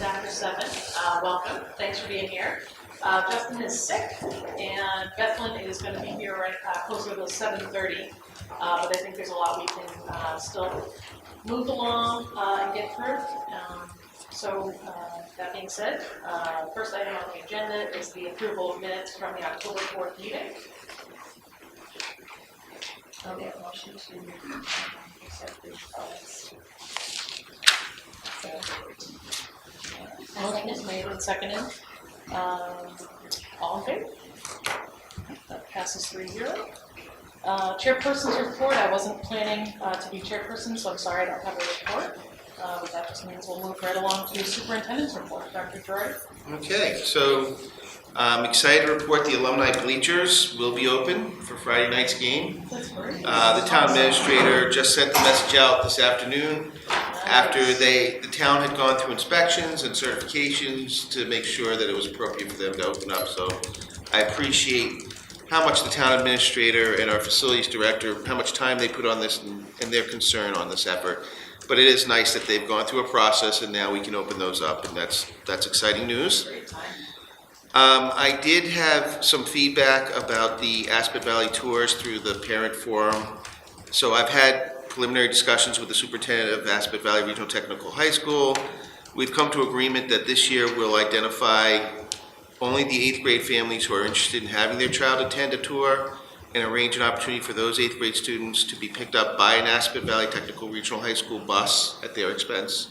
after 7. Welcome. Thanks for being here. Justin is sick, and Bethlen is going to be here right closer to 7:30. But I think there's a lot we can still move along and get through. So that being said, first item on the agenda is the approval of minutes from the October 4th meeting. I'll get a motion to accept these comments. Motion is made and seconded. All in favor? That passes 3-0. Chairperson's report. I wasn't planning to be chairperson, so I'm sorry I don't have a report. But that just means we'll move right along to the superintendent's report. Dr. Troy. Okay, so I'm excited to report the alumni bleachers will be open for Friday night's game. That's great. The town administrator just sent the message out this afternoon after the town had gone through inspections and certifications to make sure that it was appropriate for them to open up. So I appreciate how much the town administrator and our facilities director, how much time they put on this and their concern on this effort. But it is nice that they've gone through a process and now we can open those up, and that's exciting news. I did have some feedback about the Aspen Valley tours through the parent forum. So I've had preliminary discussions with the superintendent of Aspen Valley Regional Technical High School. We've come to agreement that this year we'll identify only the 8th grade families who are interested in having their child attend a tour and arrange an opportunity for those 8th grade students to be picked up by an Aspen Valley Technical Regional High School bus at their expense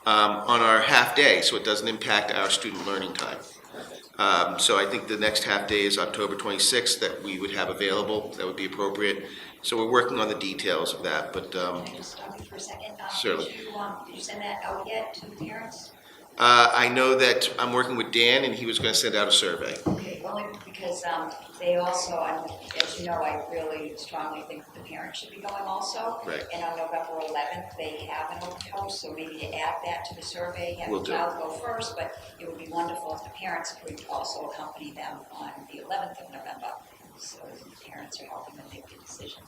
on our half day, so it doesn't impact our student learning time. So I think the next half day is October 26th that we would have available. That would be appropriate. So we're working on the details of that, but Can I just stop you for a second? Certainly. Did you send that out yet to the parents? I know that I'm working with Dan, and he was going to send out a survey. Okay, only because they also, as you know, I really strongly think that the parents should be going also. Right. And on November 11th, they have an open house, so maybe to add that to the survey, have the child go first, but it would be wonderful if the parents could also accompany them on the 11th of November, so the parents are helping them make the decision.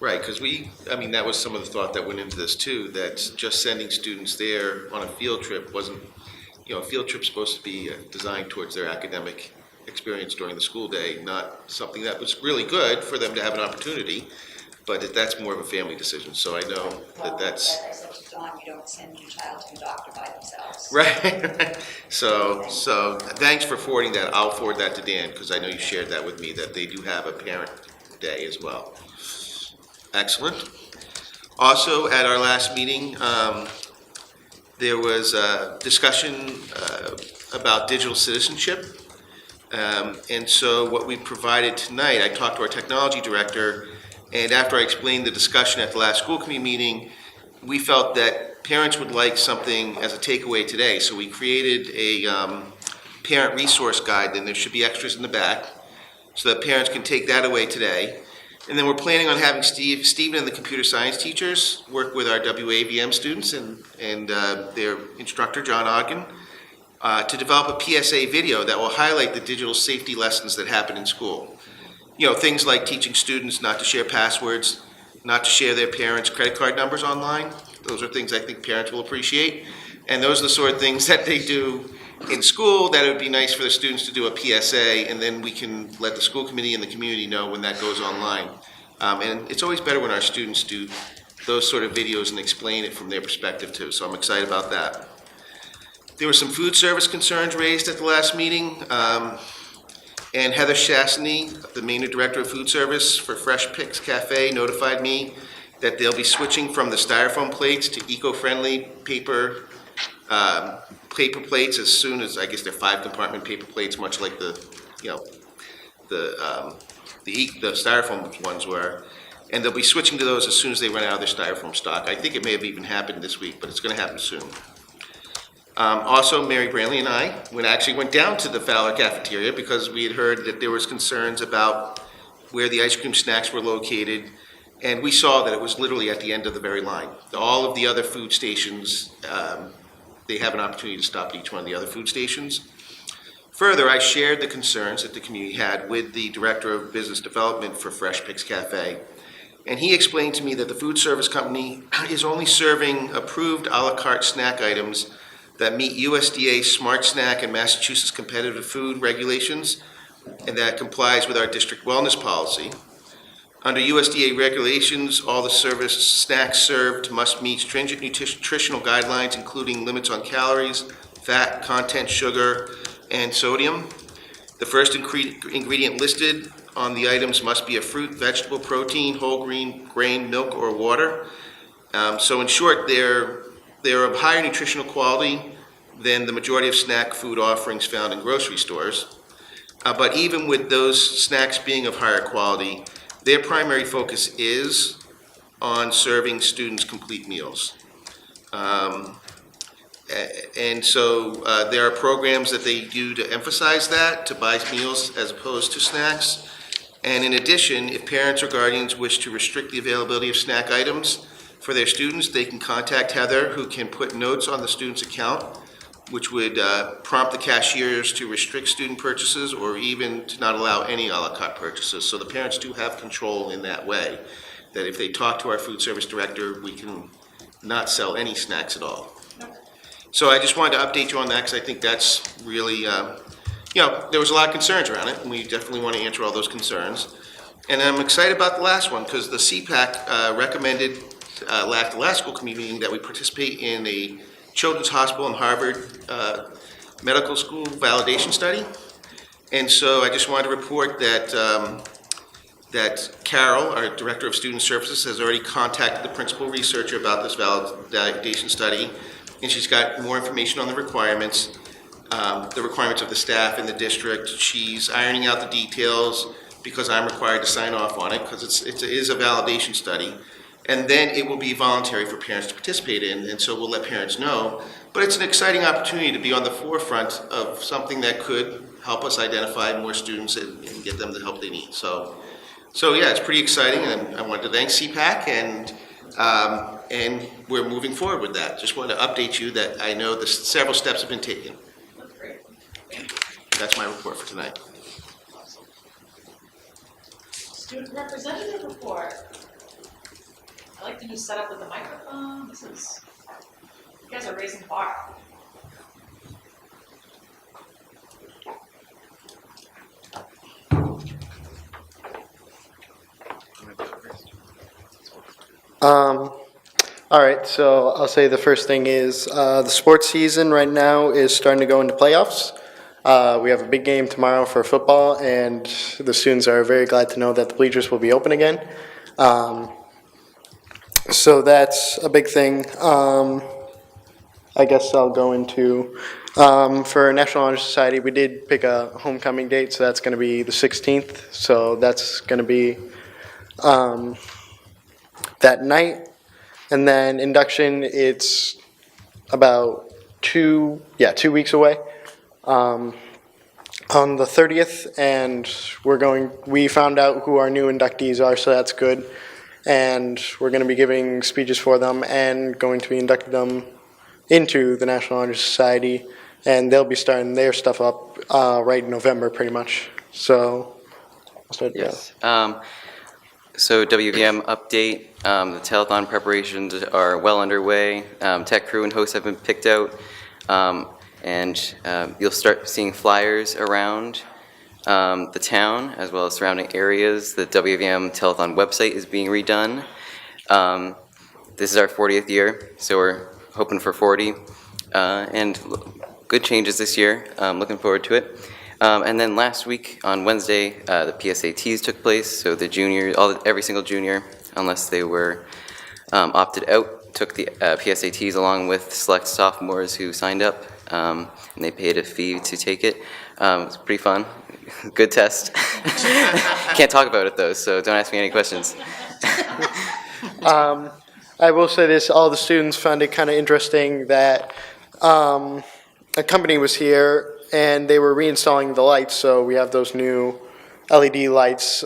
Right, because that was some of the thought that went into this too, that just sending students there on a field trip wasn't, a field trip's supposed to be designed towards their academic experience during the school day, not something that was really good for them to have an opportunity, but that's more of a family decision, so I know that's... As I said to Dawn, you don't send your child to the doctor by themselves. Right, so thanks for forwarding that. I'll forward that to Dan, because I know you shared that with me, that they do have a parent day as well. Excellent. Also, at our last meeting, there was a discussion about digital citizenship. And so what we provided tonight, I talked to our technology director, and after I explained the discussion at the last school committee meeting, we felt that parents would like something as a takeaway today. So we created a parent resource guide, and there should be extras in the back, so that parents can take that away today. And then we're planning on having Stephen and the computer science teachers work with our WAVM students and their instructor, John Ogden, to develop a PSA video that will highlight the digital safety lessons that happen in school. Things like teaching students not to share passwords, not to share their parents' credit card numbers online. Those are things I think parents will appreciate. And those are the sort of things that they do in school that it would be nice for the students to do a PSA, and then we can let the school committee and the community know when that goes online. And it's always better when our students do those sort of videos and explain it from their perspective too, so I'm excited about that. There were some food service concerns raised at the last meeting, and Heather Chastney, the Maynard Director of Food Service for Fresh Picks Cafe, notified me that they'll be switching from the styrofoam plates to eco-friendly paper plates as soon as, I guess they're 5-compartment paper plates, much like the styrofoam ones were. And they'll be switching to those as soon as they run out of their styrofoam stock. I think it may have even happened this week, but it's going to happen soon. Also, Mary Brantley and I went down to the Fowler cafeteria because we had heard that there was concerns about where the ice cream snacks were located, and we saw that it was literally at the end of the very line. All of the other food stations, they have an opportunity to stop at each one of the other food stations. Further, I shared the concerns that the community had with the Director of Business Development for Fresh Picks Cafe, and he explained to me that the food service company is only serving approved a la carte snack items that meet USDA Smart Snack and Massachusetts Competitive Food regulations, and that complies with our district wellness policy. Under USDA regulations, all the service snacks served must meet stringent nutritional guidelines, including limits on calories, fat content, sugar, and sodium. The first ingredient listed on the items must be a fruit, vegetable, protein, whole grain, milk, or water. So in short, they're of higher nutritional quality than the majority of snack food offerings found in grocery stores. But even with those snacks being of higher quality, their primary focus is on serving students complete meals. And so there are programs that they do to emphasize that, to buy meals as opposed to snacks. And in addition, if parents or guardians wish to restrict the availability of snack items for their students, they can contact Heather, who can put notes on the student's account, which would prompt the cashiers to restrict student purchases or even to not allow any a la carte purchases. So the parents do have control in that way, that if they talk to our food service director, we can not sell any snacks at all. So I just wanted to update you on that because I think that's really, there was a lot of concerns around it, and we definitely want to answer all those concerns. And I'm excited about the last one because the CPAC recommended at the last school committee meeting that we participate in a Children's Hospital and Harvard Medical School validation study. And so I just wanted to report that that Carol, our Director of Student Services, has already contacted the principal researcher about this validation study, and she's got more information on the requirements of the staff in the district. She's ironing out the details because I'm required to sign off on it because it is a validation study. And then it will be voluntary for parents to participate in, and so we'll let parents know. But it's an exciting opportunity to be on the forefront of something that could help us identify more students and get them the help they need. So yeah, it's pretty exciting, and I wanted to thank CPAC, and we're moving forward with that. Just wanted to update you that I know several steps have been taken. That's great. That's my report for tonight. Student representative report. I like the new setup with the microphone. You guys are raising the bar. All right, so I'll say the first thing is the sports season right now is starting to go into playoffs. We have a big game tomorrow for football, and the students are very glad to know that the bleachers will be open again. So that's a big thing. I guess I'll go into, for National Honor Society, we did pick a homecoming date, so that's going to be the 16th. So that's going to be that night. And then induction, it's about 2 weeks away. On the 30th, and we found out who our new inductees are, so that's good. And we're going to be giving speeches for them and going to be inducting them into the National Honor Society, and they'll be starting their stuff up right in November, pretty much. So, I'll start. Yes. So WVM update, the telethon preparations are well underway. Tech crew and hosts have been picked out, and you'll start seeing flyers around the town as well as surrounding areas. The WVM telethon website is being redone. This is our 40th year, so we're hoping for 40, and good changes this year. Looking forward to it. And then last week on Wednesday, the PSATs took place. So the every single junior, unless they were opted out, took the PSATs along with select sophomores who signed up, and they paid a fee to take it. It was pretty fun. Good test. Can't talk about it though, so don't ask me any questions. I will say this, all the students found it kind of interesting that a company was here and they were reinstalling the lights, so we have those new LED lights,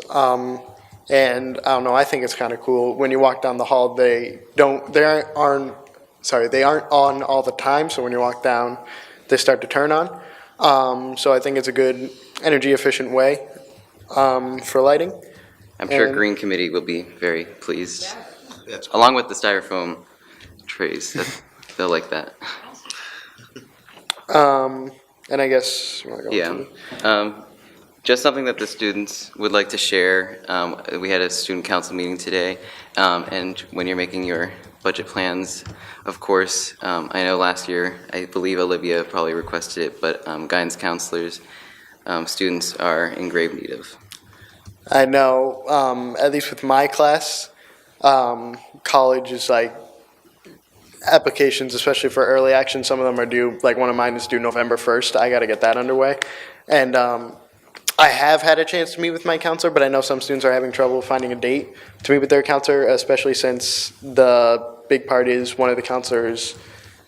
and I don't know, I think it's kind of cool. When you walk down the hall, they aren't on all the time, so when you walk down, they start to turn on. So I think it's a good energy efficient way for lighting. I'm sure Green Committee will be very pleased, That's along with the styrofoam trays. They'll like that. And I guess, you wanna go into Yeah. Just something that the students would like to share. We had a student council meeting today, and when you're making your budget plans, of course, I know last year, I believe Olivia probably requested it, but guidance counselors, students are in grave need of. I know, at least with my class, college is like, applications, especially for early action, some of them are due, like one of mine is due November 1st. I gotta get that underway. And, I have had a chance to meet with my counselor, but I know some students are having trouble finding a date to meet with their counselor, especially since the big part is one of the counselors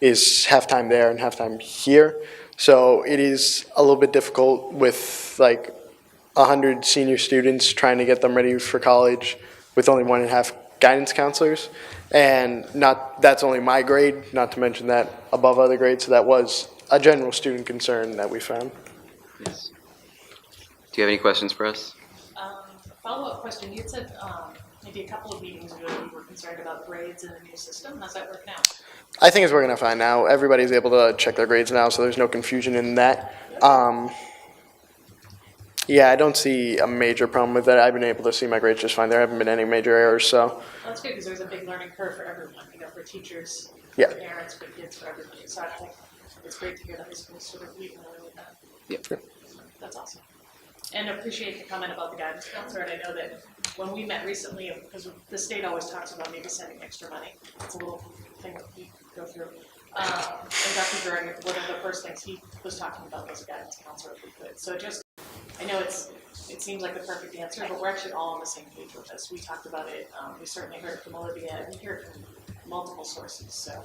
is half-time there and half-time here. So it is a little bit difficult with like 100 senior students trying to get them ready for college with only 1.5 guidance counselors. And that's only my grade, not to mention that above other grades. So that was a general student concern that we found. Yes. Do you have any questions for us? Follow-up question, you had said maybe a couple of meetings ago you were concerned about grades in the new system. How's that working out? I think it's working out fine now. Everybody's able to check their grades now, so there's no confusion in that. Yeah, I don't see a major problem with that. I've been able to see my grades just fine. There haven't been any major errors, so. Well, that's good, because there's a big learning curve for everyone, for teachers, Yeah. for parents, for kids, for everybody. So I think it's great to hear that high school sort of leading the way with that. Yep. That's awesome. And appreciate the comment about the guidance counselor, and I know that when we met recently, because the state always talks about maybe sending extra money, it's a little thing that we go through. And Dr. Berg, one of the first things he was talking about was a guidance counselor if we could. So I know it seems like the perfect answer, but we're actually all on the same page with this. We talked about it, we certainly heard from Olivia, and we hear it from multiple sources, so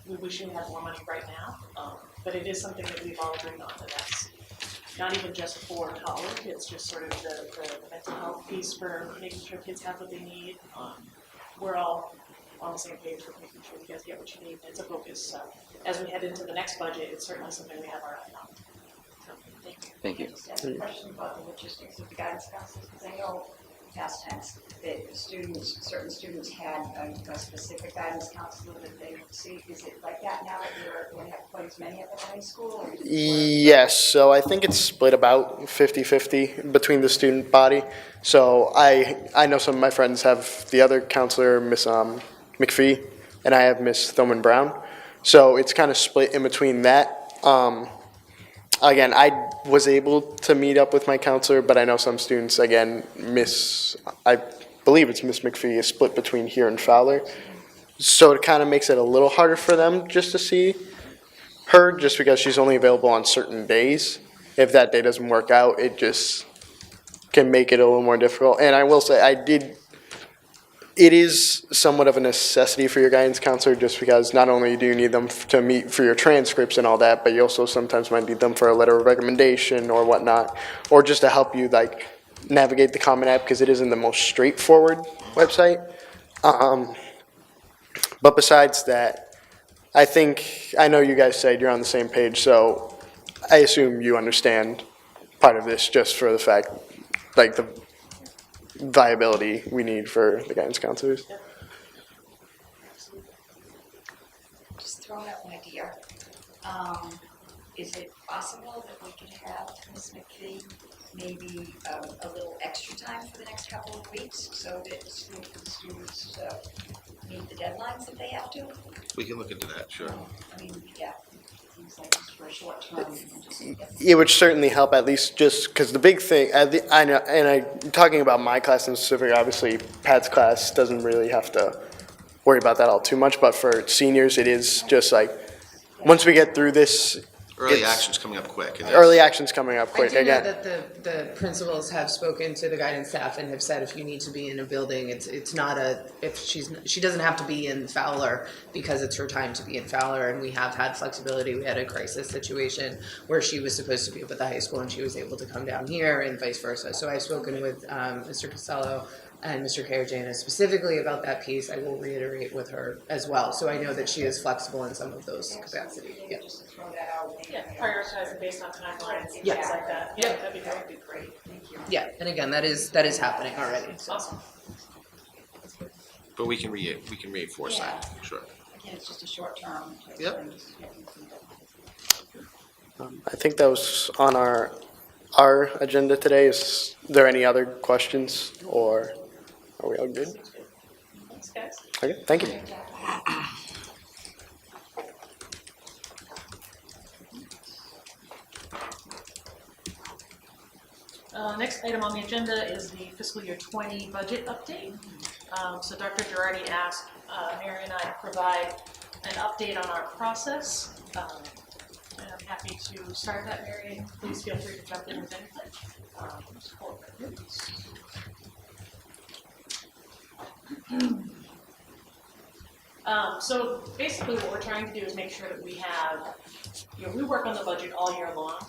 we wish we had more money right now, but it is something that we've all agreed on, and that's not even just for college, it's just sort of the mental health piece for making sure kids have what they need. We're all on the same page with making sure you guys get what you need. It's a focus, so as we head into the next budget, it's certainly something we have our eye on. So, thank you. Thank you. Just ask a question about the logistics of the guidance counselors, because I know past times that certain students had a specific guidance counselor that they would see. Is it like that now that you're going to have quite as many of them in high school? Or is it Yes, so I think it's split about 50-50 between the student body. So I know some of my friends have the other counselor, Miss McPhee, and I have Miss Thoman Brown. So it's kind of split in between that. Again, I was able to meet up with my counselor, but I know some students, again, I believe it's Miss McPhee, is split between here and Fowler. So it kind of makes it a little harder for them just to see her, just because she's only available on certain days. If that day doesn't work out, it just can make it a little more difficult. And I will say, it is somewhat of a necessity for your guidance counselor, just because not only do you need them to meet for your transcripts and all that, but you also sometimes might need them for a letter of recommendation or whatnot, or just to help you like navigate the Common App, because it isn't the most straightforward website. But besides that, I know you guys said you're on the same page, so I assume you understand part of this just for the fact, like the viability we need for the guidance counselors. just throwing out an idea? Is it possible that we could have Ms. McPhee maybe a little extra time for the next couple of weeks so that the students meet the deadlines that they have to? We can look into that, sure. I mean, yeah, seems like just for a short term. It would certainly help, at least just because the big thing, I know, talking about my class in specific, obviously Pat's class doesn't really have to worry about that all too much, but for seniors, it is just like, once we get through this, Early It's- action's coming up quick. and early action's coming up I quick do know again. that the principals have spoken to the guidance staff and have said if you need to be in a building, it's not she doesn't have to be in Fowler because it's her time to be in Fowler, and we have had flexibility. We had a crisis situation where she was supposed to be up at the high school and she was able to come down here and vice versa. So I've spoken with Mr. Costello and Mr. Carajana specifically about that piece. I will reiterate with her as well. So I know that she is flexible in some of those capacities. Yeah. Just to throw that out. Yeah, prioritizing based on timelines, Yeah. things like that. Yeah, that'd be great. Thank you. Yeah, and again, that is happening already. So. Awesome. But we can reinforce that, sure. Again, it's just a short term. Yep. I think that was on our agenda today. Is there any other questions, or are we all good? Thanks, guys. Okay, thank you. Next item on the agenda is the fiscal year 20 budget update. So Dr. Girardi asked Mary and I to provide an update on our process. And I'm happy to start that, Mary. Please feel free to jump in with anything. Just pull up the notes. So basically what we're trying to do is make sure that we have, we work on the budget all year long,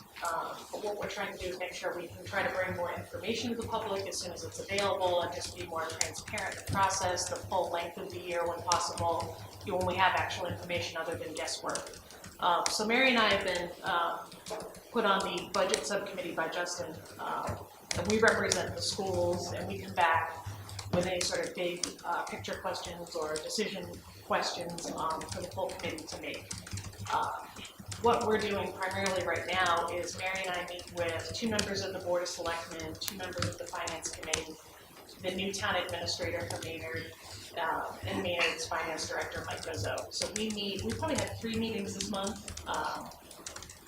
but what we're trying to do is make sure we can try to bring more information to the public as soon as it's available and just be more transparent in the process, the full length of the year when possible, when we have actual information other than guesswork. So Mary and I have been put on the budget subcommittee by Justin, and we represent the schools, and we come back with any sort of big picture questions or decision questions for the full committee to make. What we're doing primarily right now is Mary and I meet with 2 members of the Board of Selectmen, 2 members of the Finance Committee, the new town administrator from Maynard, and Maynard's Finance Director, Mike Rizzo. So we probably had 3 meetings this month,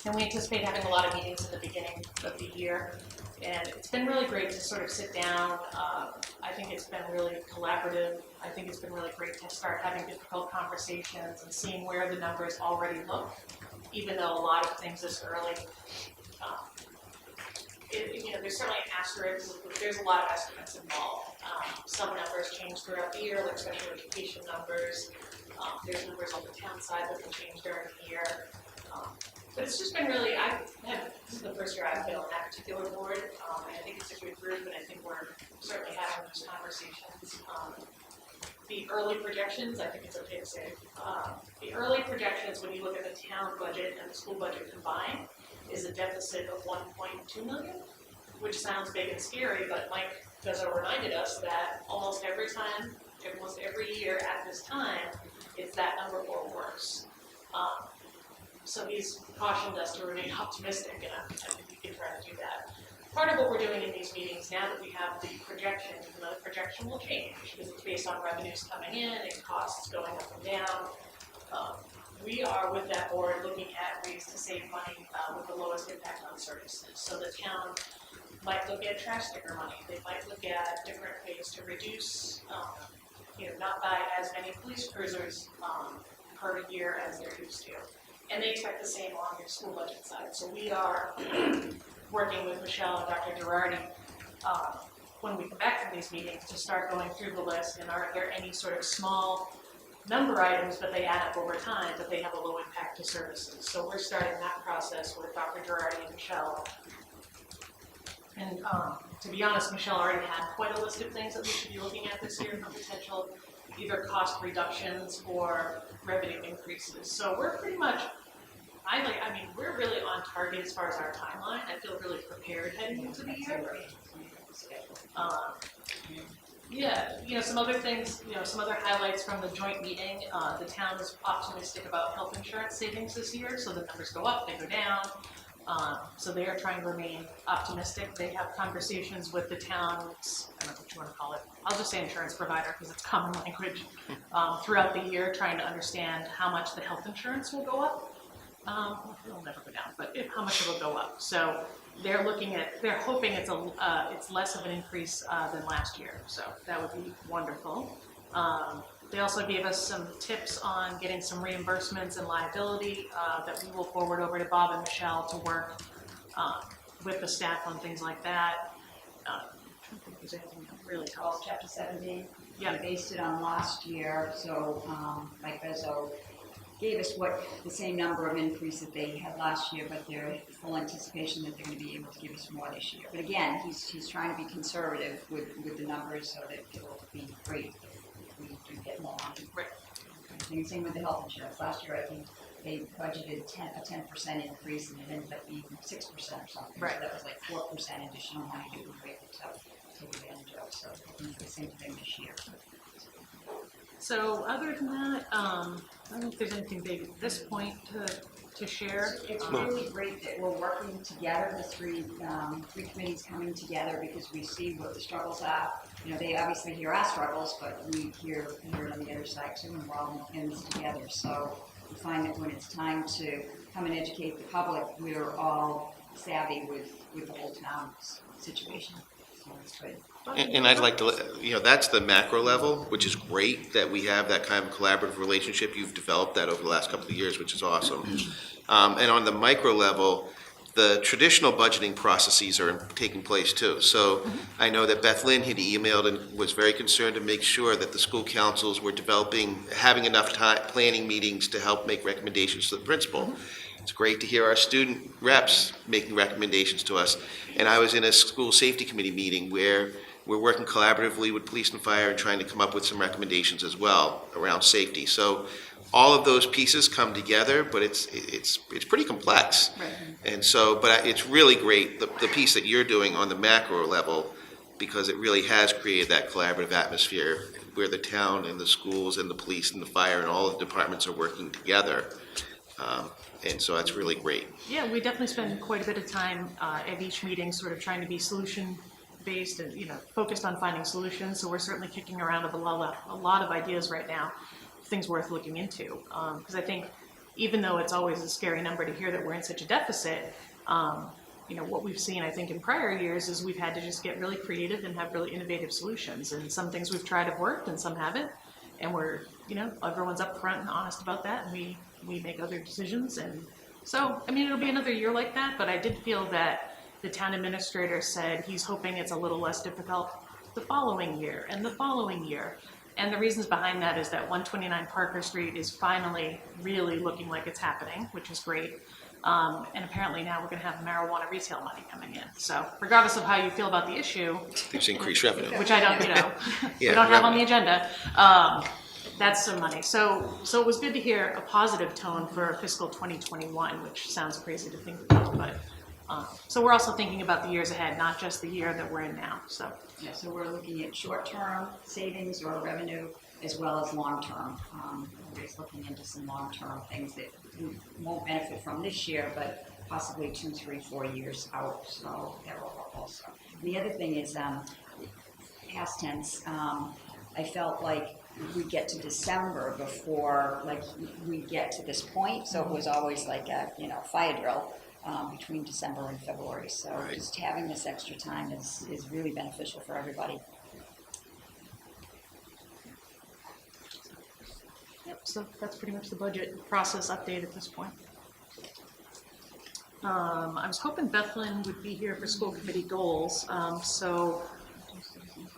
and we anticipate having a lot of meetings in the beginning of the year. And it's been really great to sort of sit down. I think it's been really collaborative. I think it's been really great to start having difficult conversations and seeing where the numbers already look, even though a lot of things this early. There's certainly an asterisk. There's a lot of estimates involved. Some numbers change throughout the year, like special education numbers. There's numbers on the town side that can change during the year. But it's just been really, this is the first year I've been on that particular board, and I think it's a good group, and I think we're certainly having those conversations. The early projections, I think it's okay to say, the early projections, when you look at the town budget and the school budget combined, is a deficit of 1.2 million, which sounds big and scary, but Mike Guzzo reminded us that almost every year at this time, it's that number or worse. So he's cautioned us to remain optimistic, and I think we can try to do that. Part of what we're doing in these meetings, now that we have the projection, even though the projection will change, because it's based on revenues coming in and costs going up and down, we are, with that board, looking at ways to save money with the lowest impact on services. So the town might look at trash sticker money. They might look at different ways to reduce, not buy as many police cruisers per year as they're used to. And they expect the same on your school budget side. So we are working with Michelle and Dr. Girardi when we come back from these meetings to start going through the list, and are there any sort of small number items, but they add up over time, but they have a low impact to services. So we're starting that process with Dr. Girardi and Michelle. And to be honest, Michelle already had quite a list of things that we should be looking at this year for potential either cost reductions or revenue increases. So we're pretty much, we're really on target as far as our timeline. I feel really prepared heading into the year. Some other things, some other highlights from the joint meeting. The town is optimistic about health insurance savings this year, so the numbers go up, they go down. So they are trying to remain optimistic. They have conversations with the town's, I don't know what you want to call it, I'll just say insurance provider because it's common language, throughout the year, trying to understand how much the health insurance will go up. It'll never go down, but how much it will go up. So they're hoping it's less of an increase than last year. So that would be wonderful. They also gave us some tips on getting some reimbursements and liability that we will forward over to Bob and Michelle to work with the staff on things like that. I don't think there's anything that really helps. Chapter 17. Yeah. We based it on last year, so Mike Bezzo gave us the same number of increase that they had last year, but there's full anticipation that they're going to be able to give us more this year. But again, he's trying to be conservative with the numbers so that it will be great if we do get more. Right. And same with the health insurance. Last year, I think they budgeted a 10% increase, and it ended up being 6% or something. Right. So that was like 4% additional money that we were able to take advantage of. So I think the same thing this year. So other than that, I don't think there's anything big at this point to share. It's really great that we're working together, the three committees coming together, because we see what the struggles are. You know, they obviously hear our struggles, but we hear it on the other side too, and we're all in this together. So we find that when it's time to come and educate the public, we're all savvy with the whole town's situation. So it's good. And I'd like to, that's the macro level, which is great that we have that kind of collaborative relationship. You've developed that over the last couple of years, which is awesome. And on the micro level, the traditional budgeting processes are taking place too. So I know that Beth Lynn had emailed and was very concerned to make sure that the school councils were having enough time, planning meetings to help make recommendations to the principal. It's great to hear our student reps making recommendations to us. And I was in a school safety committee meeting where we're working collaboratively with police and fire and trying to come up with some recommendations as well around safety. So all of those pieces come together, but it's pretty complex. Right. And so, but it's really great, the piece that you're doing on the macro level, because it really has created that collaborative atmosphere where the town and the schools and the police and the fire and all the departments are working together. And so that's really great. Yeah, we definitely spend quite a bit of time at each meeting sort of trying to be solution-based and, focused on finding solutions. So we're certainly kicking around with a lot of ideas right now, things worth looking into. Because I think even though it's always a scary number to hear that we're in such a deficit, what we've seen, I think, in prior years is we've had to just get really creative and have really innovative solutions. And some things we've tried have worked and some haven't. And we're, everyone's upfront and honest about that, and we make other decisions. And so, it'll be another year like that, but I did feel that the town administrator said he's hoping it's a little less difficult the following year and the following year. And the reasons behind that is that 129 Parker Street is finally really looking like it's happening, which is great. And apparently now we're gonna have marijuana retail money coming in. So regardless of how you feel about the issue, There's increased revenue. which I don't, we Yeah, don't have on revenue. the agenda, that's some money. So it was good to hear a positive tone for fiscal 2021, which sounds crazy to think about, but, so we're also thinking about the years ahead, not just the year that we're in now, so. Yeah, so we're looking at short-term savings or revenue as well as long-term. We're just looking into some long-term things that we won't benefit from this year, but possibly 2, 3, 4 years out, so that will help also. The other thing is, past tense, I felt like we get to December before, we get to this point, so it was always like a, fire drill. Between December and February, so Right. just having this extra time is really beneficial for everybody. Yep, so that's pretty much the budget process update at this point. I was hoping Bethlen would be here for school committee goals,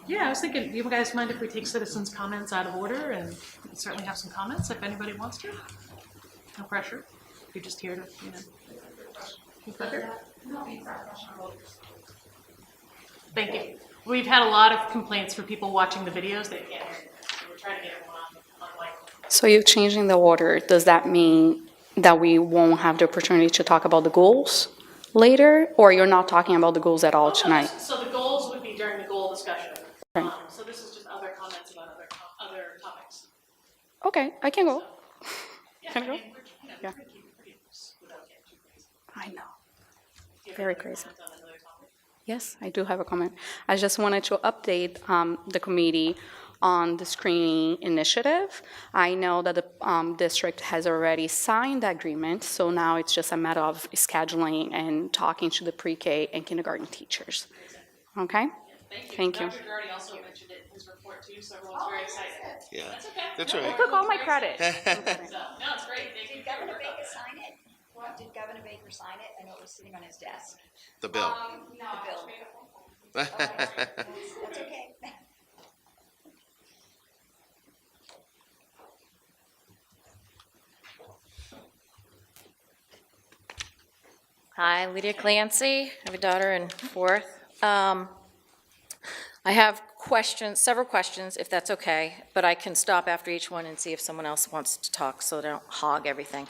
yeah, I was thinking, you guys mind if we take citizens' comments out of order, and we can certainly have some comments if anybody wants to? No pressure, you're just here to, Thank you. We've had a lot of complaints for people watching the videos, they can't hear, so we're trying to get everyone on mic. So you're changing the order. Does that mean that we won't have the opportunity to talk about the goals later? Or you're not talking about the goals at all tonight? So the goals would be during the goal discussion. Right. So this is just other comments about other topics. Okay, I can go. Yeah, Can I go? we're, Yeah. we're gonna keep it pretty loose without getting too crazy. I know. Do you have Very any crazy. comments on another topic? Yes, I do have a comment. I just wanted to update the committee on the screening initiative. I know that the district has already signed the agreement, so now it's just a matter of scheduling and talking to the pre-K and kindergarten teachers. Okay? Thank you. Dr. Girardi also mentioned it in his report too, so everyone's very excited. Yeah, That's okay. that's No, all right. Took all my everyone's very credit. excited. So, no, it's great. Thank you Did for your Governor work on Baker that. sign it? Did Governor Baker sign it? I know it was sitting on his desk. The bill. The bill. That's okay. Hi, Lydia Clancy. I have a daughter in fourth. I have several questions, if that's okay, but I can stop after each one and see if someone else wants to talk, so they don't hog everything.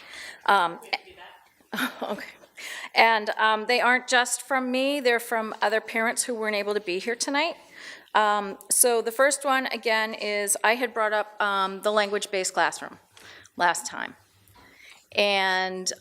Okay. And they aren't just from me, they're from other parents who weren't able to be here tonight. So the first one, again, is I had brought up the language-based classroom last time. And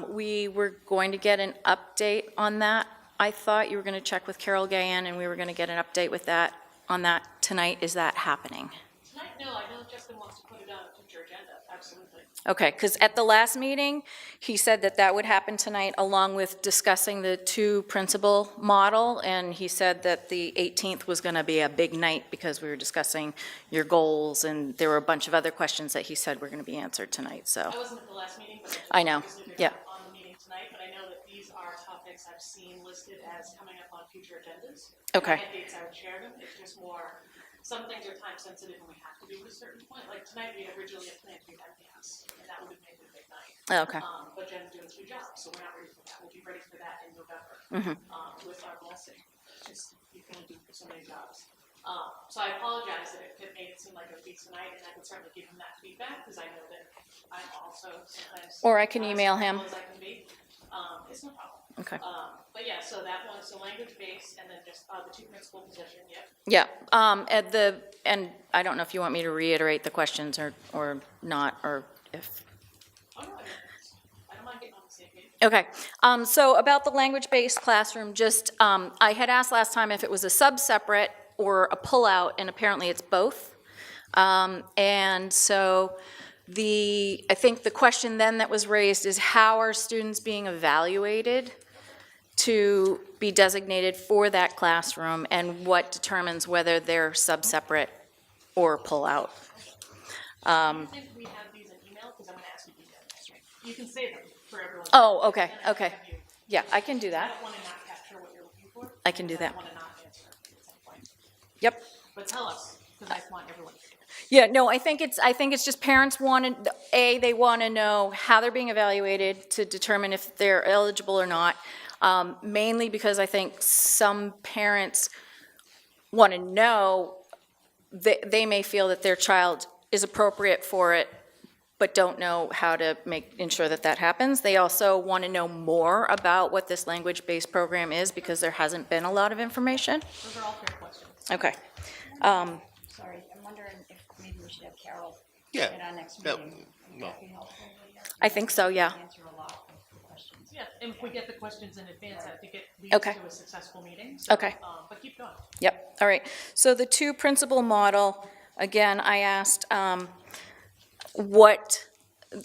we were going to get an update on that. I thought you were going to check with Carol Gahan, and we were going to get an update with that, on that tonight. Is that happening? Tonight, no, I know Justin wants to put it on a future agenda, absolutely. Okay, because at the last meeting, he said that that would happen tonight along with discussing the two-principal model, and he said that the 18th was going to be a big night because we were discussing your goals, and there were a bunch of other questions that he said were going to be answered tonight, so. I wasn't at the last meeting, but I know, obviously they're yeah. not on the meeting tonight, but I know that these are topics I've seen listed as coming up on future agendas. Okay. If I had dates, I would share them, it's just more, some things are time sensitive and we have to do at a certain point, like tonight we originally had planned to do MPS, and that would have made it a big night. Okay. But Jen's doing 2 jobs, so we're not ready for that, we'll be ready for that in November, with our blessing, just, you can only do so many jobs. So I apologize that it made it seem like it would be tonight, and I could certainly give him that feedback, because I know that I'm also sometimes. Or I can email him. As I can be, it's no problem. Okay. But yeah, so that one, so language-based, and then just, the 2 principal position, yep. Yeah, and I don't know if you want me to reiterate the questions or not, or if. Oh, no, I don't mind getting on the same page. Okay, so about the language-based classroom, just, I had asked last time if it was a sub-separate or a pull-out, and apparently it's both. And so I think the question then that was raised is how are students being evaluated to be designated for that classroom, and what determines whether they're sub-separate or pull-out? I think we have these in email, because I'm gonna ask you details. You can save them for everyone. Oh, okay, And I okay. have you- Yeah, I can do I that. don't wanna not capture what you're looking for. I can do and I that. wanna not answer at some point. Yep. But tell us, because I want everyone to do it. Yeah, no, I think it's just parents want to, they want to know how they're being evaluated to determine if they're eligible or not. Mainly because I think some parents want to know, they may feel that their child is appropriate for it, but don't know how to ensure that that happens. They also want to know more about what this language-based program is, because there hasn't been a lot of information. Those are all fair questions. Okay. Sorry, I'm wondering if maybe we should have Carol Yeah. at our next Yeah, meeting. Would well. that be helpful? I think so, yeah. Answer a lot of the questions. Yeah, and if we get the questions in advance, I think it leads Okay. to a successful meeting. So, Okay. But keep going. Yep, all right. So the 2-principal model, again, I asked what,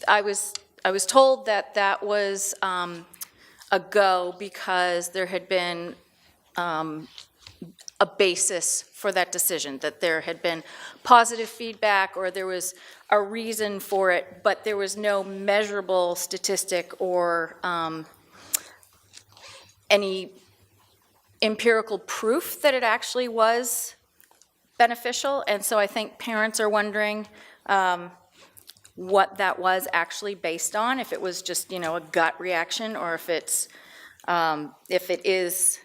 I was told that that was a go because there had been a basis for that decision, that there had been positive feedback or there was a reason for it, but there was no measurable statistic or any empirical proof that it actually was beneficial. And so I think parents are wondering what that was actually based on, if it was just, a gut reaction, or if it is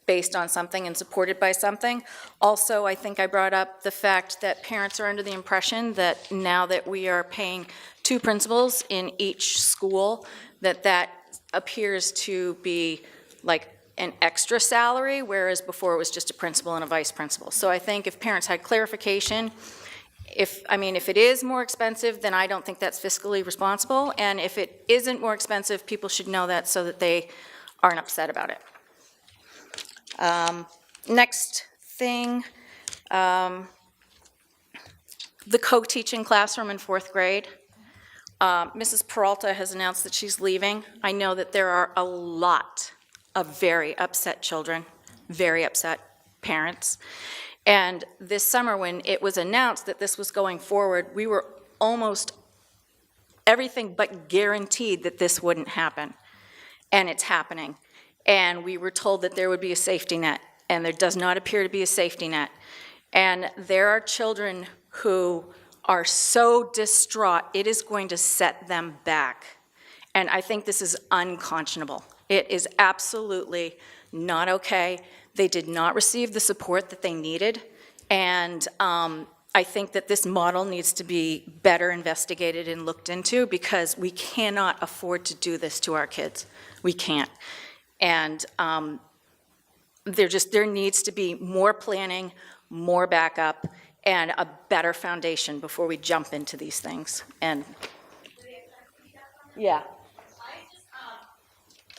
based on something and supported by something. Also, I think I brought up the fact that parents are under the impression that now that we are paying 2 principals in each school, that appears to be like an extra salary, whereas before it was just a principal and a vice principal. So I think if parents had clarification, if it is more expensive, then I don't think that's fiscally responsible, and if it isn't more expensive, people should know that so that they aren't upset about it. Next thing, the co-teaching classroom in 4th grade. Mrs. Peralta has announced that she's leaving. I know that there are a lot of very upset children, very upset parents. And this summer, when it was announced that this was going forward, we were almost everything but guaranteed that this wouldn't happen. And it's happening. And we were told that there would be a safety net, and there does not appear to be a safety net. And there are children who are so distraught, it is going to set them back. And I think this is unconscionable. It is absolutely not okay. They did not receive the support that they needed, and I think that this model needs to be better investigated and looked into, because we cannot afford to do this to our kids. We can't. And there needs to be more planning, more backup, and a better foundation before we jump into these things. And, yeah.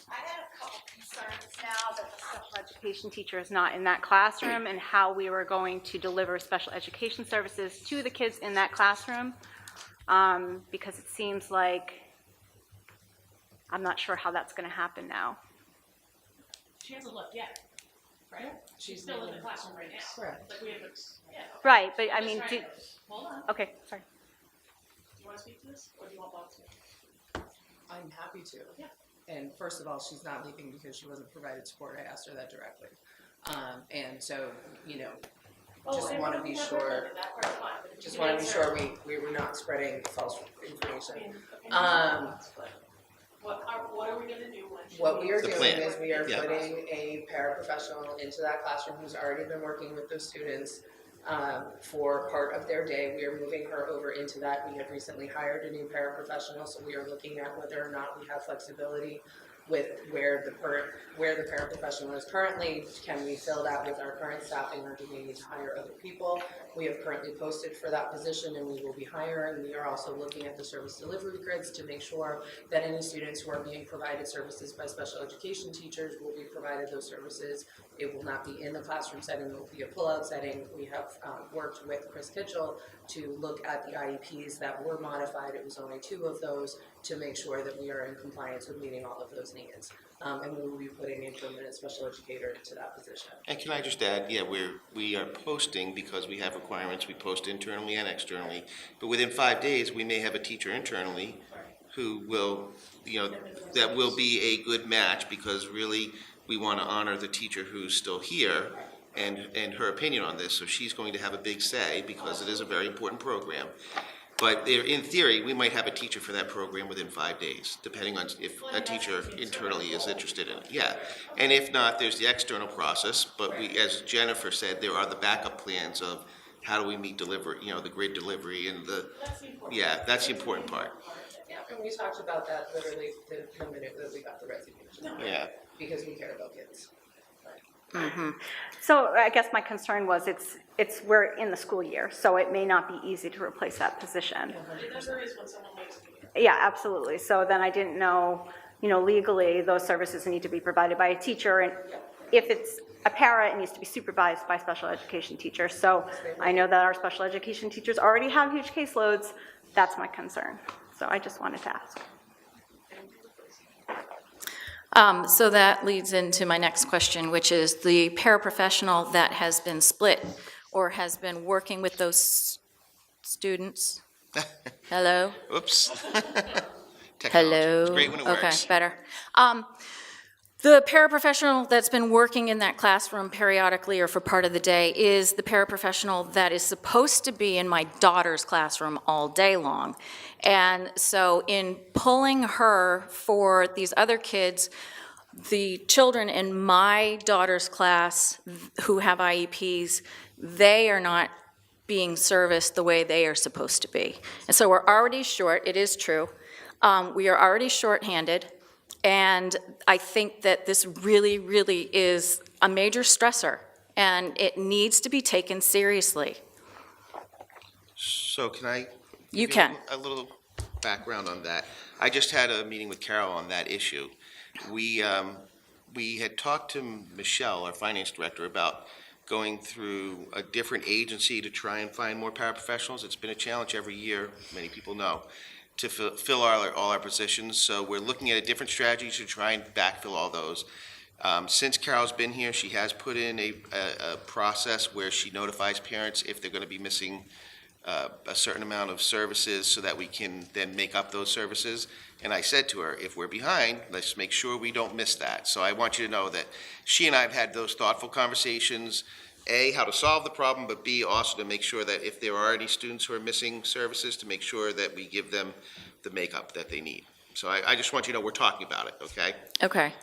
I had a couple concerns now that the special education teacher is not in that classroom and how we were going to deliver special education services to the kids in that classroom. Because it seems like, I'm not sure how that's gonna happen now. She hasn't left yet, right? She's still in the classroom right now. Correct. Like we have, yeah. Right, but I I'm just mean, trying to- Hold on, okay, sorry. do you wanna speak to this, or do you want Bob to? I'm happy to. Yeah. And first of all, she's not leaving because she wasn't provided support. I asked her that directly. And so, you know, just Oh, want to and be we have sure, heard that part's fine, but if you just can want to be answer- sure we were not spreading false I information. mean, opinions Um, are thoughts, but what are we gonna do when she? What we are The doing plan. is we are Yeah. putting a paraprofessional into that classroom who's already been working with those students for part of their day. We are moving her over into that. We have recently hired a new paraprofessional, so we are looking at whether or not we have flexibility with where the paraprofessional is currently. Can we fill that with our current staffing, or do we need to hire other people? We have currently posted for that position and we will be hiring. We are also looking at the service delivery grids to make sure that any students who are being provided services by special education teachers will be provided those services. It will not be in the classroom setting, it will be a pull-out setting. We have worked with Chris Kitchell to look at the IEPs that were modified. It was only 2 of those, to make sure that we are in compliance with meeting all of those needs. And we will be putting a permanent special educator into that position. And can I just add, yeah, we are posting because we have requirements, we post internally and externally, but within 5 days, we may have a teacher internally who will, you know, that will be a good match, because really, we want to honor the teacher who's still here and her opinion on this, so she's going to have a big say, because it is a very important program. But there, in theory, we might have a teacher for that program within 5 days, depending on if a teacher internally is interested in it, yeah. And if not, there's the external process, but we, as Jennifer said, there are the backup plans of how do we meet delivery, you know, the grid delivery and the, That's the important. yeah, that's the important part, Yeah, and we talked about that literally the minute that we got the resignation, yeah. because we care about kids. So I guess my concern was we're in the school year, so it may not be easy to replace that position. It never is when someone leaves. Yeah, absolutely. So then I didn't know, legally, those services need to be provided by a teacher, and if it's a para, it needs to be supervised by a special education teacher. So I know that our special education teachers already have huge caseloads. That's my concern. So I just wanted to ask. So that leads into my next question, which is the paraprofessional that has been split or has been working with those students. Hello? Oops. Technology. Hello? It's great when it works. Okay, better. The paraprofessional that's been working in that classroom periodically or for part of the day is the paraprofessional that is supposed to be in my daughter's classroom all day long. And so in pulling her for these other kids, the children in my daughter's class who have IEPs, they are not being serviced the way they are supposed to be. And so we're already short, it is true. We are already shorthanded. And I think that this really, really is a major stressor, and it needs to be taken seriously. So can I? You give can. A little background on that. I just had a meeting with Carol on that issue. We had talked to Michelle, our finance director, about going through a different agency to try and find more paraprofessionals. It's been a challenge every year, many people know, to fill all our positions. So we're looking at a different strategy to try and backfill all those. Since Carol's been here, she has put in a process where she notifies parents if they're going to be missing a certain amount of services so that we can then make up those services. And I said to her, if we're behind, let's make sure we don't miss that. So I want you to know that she and I have had those thoughtful conversations, A, how to solve the problem, but B, also to make sure that if there are any students who are missing services, to make sure that we give them the makeup that they need. So I just want you to know we're talking about it, okay? Okay.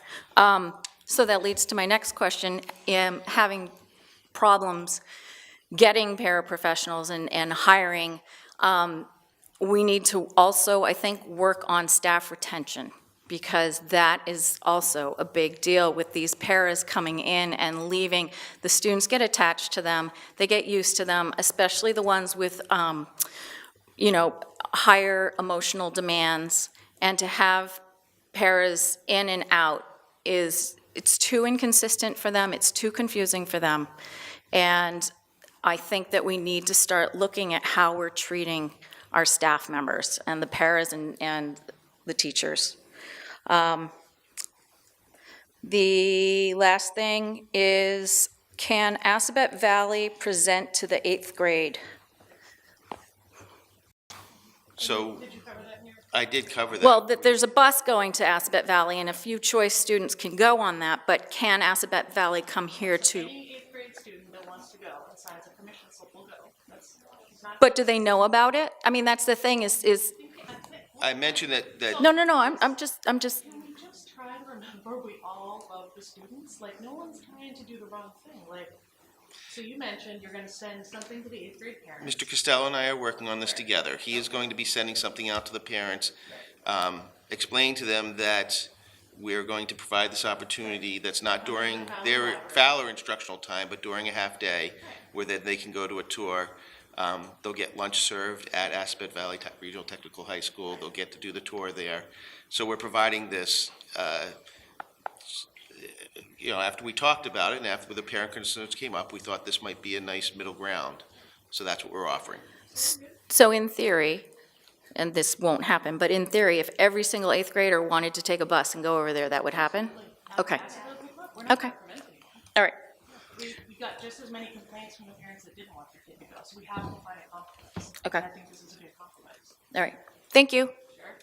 So that leads to my next question. Having problems getting paraprofessionals and hiring, we need to also, I think, work on staff retention. because that is also a big deal with these paras coming in and leaving. The students get attached to them, they get used to them, especially the ones with, higher emotional demands, and to have paras in and out it's too inconsistent for them, it's too confusing for them. And I think that we need to start looking at how we're treating our staff members and the paras and the teachers. The last thing is, can Assabet Valley present to the 8th grade? So, Did you cover that in your? I did cover that. Well, that there's a bus going to Assabet Valley, and a few choice students can go on that, but can Assabet Valley come here to? Any 8th grade student that wants to go and signs a permission slip will go. That's not. But do they know about it? I mean, that's the thing is, I mentioned that no, I'm just, Can we just try to remember we all love the students? Like, no one's trying to do the wrong thing. Like, so you mentioned you're gonna send something to the 8th grade parents. Mr. Costello and I are working on this together. He is going to be sending something out to the parents, explaining to them that we're going to provide this opportunity that's not during their Fowler instructional time, but during a half-day, where they can go to a tour. They'll get lunch served at Assabet Valley Regional Technical High School. They'll get to do the tour there. So we're providing this, after we talked about it and after the parent concerns came up, we thought this might be a nice middle ground. So that's what we're offering. so in theory, and this won't happen, but in theory, if every single 8th grader wanted to take a bus and go over there, that would happen? Okay, We're not Okay. gonna prevent anyone. all right, We got just as many complaints from the parents that didn't want their kid to go, so we have to find a compromise. Okay. And I think this is a good compromise. all right. Thank you. Sure.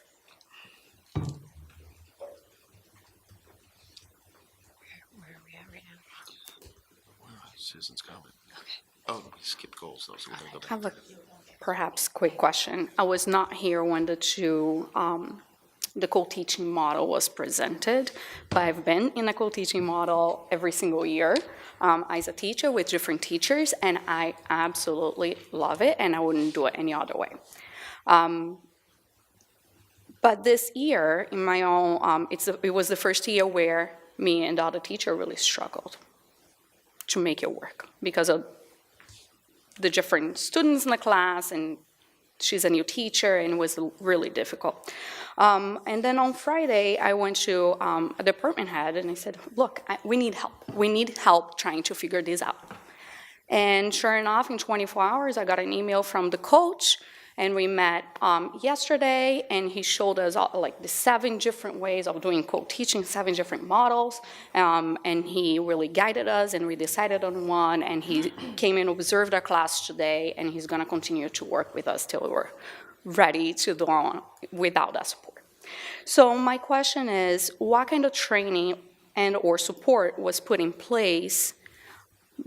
Citizens comment. Oh, we skipped goals though, so we're gonna go I back. have a perhaps quick question. I was not here when the co-teaching model was presented, but I've been in a co-teaching model every single year as a teacher with different teachers, and I absolutely love it, and I wouldn't do it any other way. But this year, in my own, it was the first year where me and the other teacher really struggled to make it work because of the different students in the class, and she's a new teacher, and it was really difficult. And then on Friday, I went to a department head, and I said, look, we need help. We need help trying to figure this out. And sure enough, in 24 hours, I got an email from the coach, and we met yesterday, and he showed us the 7 different ways of doing co-teaching, 7 different models, and he really guided us, and we decided on one, and he came and observed our class today, and he's gonna continue to work with us till we're ready to do on without that support. So my question is, what kind of training and or support was put in place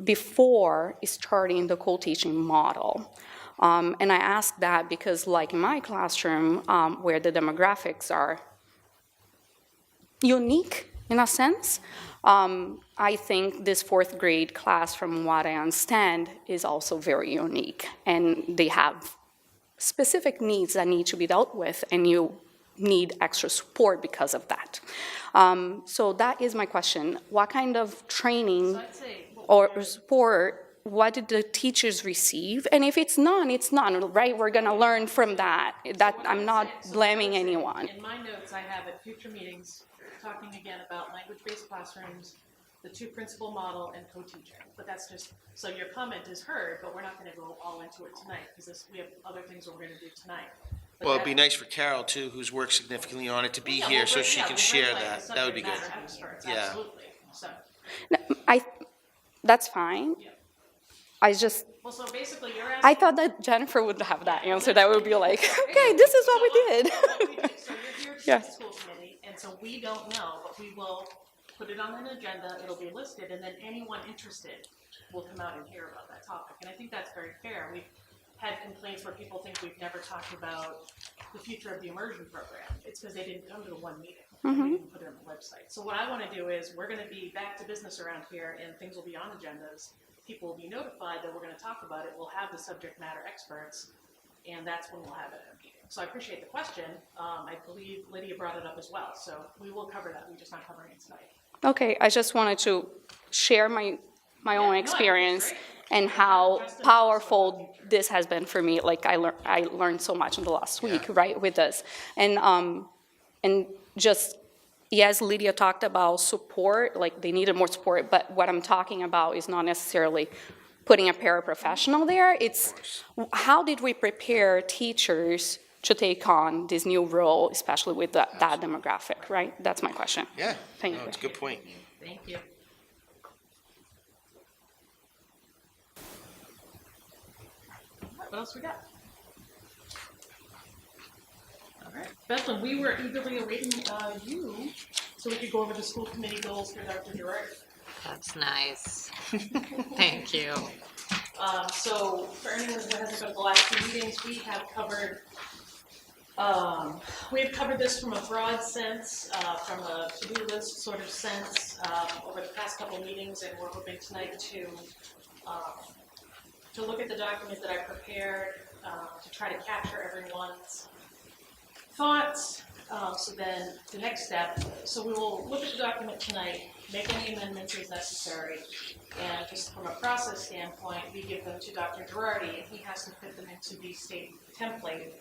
before starting the co-teaching model? And I ask that because, like in my classroom, where the demographics are unique in a sense, I think this 4th grade class, from what I understand, is also very unique. And they have specific needs that need to be dealt with, and you need extra support because of that. So that is my question. What kind of training So I'd say, or support, what did the teachers receive? And if it's none, it's none, right? We're gonna learn from that. I'm not blaming anyone. in my notes, I have at future meetings, talking again about language-based classrooms, the 2 principal model, and co-teaching. But that's just, so your comment is heard, but we're not gonna go all into it tonight, because we have other things we're gonna do tonight. But Well, it'd be that- nice for Carol too, who's worked significantly on it, to be Yeah, here we'll so bring- she yeah, can we'll bring, share like, that. the That would be subject good. matter experts, Yeah. absolutely. So, That's fine. Yeah. I just, well, so basically, you're I asking. thought that Jennifer would have that answer. That would be like, okay, this is what we did. What we do, so you're here to Yeah. the school committee, and so we don't know, but we will put it on an agenda, it'll be listed, and then anyone interested will come out and hear about that topic. And I think that's very fair. We've had complaints where people think we've never talked about the future of the immersion program. It's because they didn't come to the one meeting, and we didn't put it on the website. So what I want to do is, we're going to be back to business around here, and things will be on agendas. People will be notified that we're going to talk about it. We'll have the subject matter experts, and that's when we'll have it at a meeting. So I appreciate the question. I believe Lydia brought it up as well, so we will cover that. We're just not covering it tonight. Okay, I just wanted to share my Yeah, no, own I think it's experience great. and how powerful this has been for me. Like I learned so much in the last week, right, with this. And just, yes, Lydia talked about support, like they needed more support, but what I'm talking about is not necessarily putting a paraprofessional there. It's how did we prepare teachers to take on this new role, especially with that demographic, right? That's my question. Yeah, Thank no, you. it's a good point. Thank you. What else we got? All right, Bethlehem, we were eagerly awaiting you so we could go over the school committee goals for Dr. Gerard. That's nice. Thank you. So for anyone who hasn't been to the last few meetings, we have covered this from a broad sense, from a to-do list sort of sense, over the past couple meetings, and we're hoping tonight to look at the document that I prepared, to try to capture everyone's thoughts. So then the next step, so we will look at the document tonight, make any amendments as necessary, and just from a process standpoint, we give them to Dr. Girardi, and he has to fit them into the state template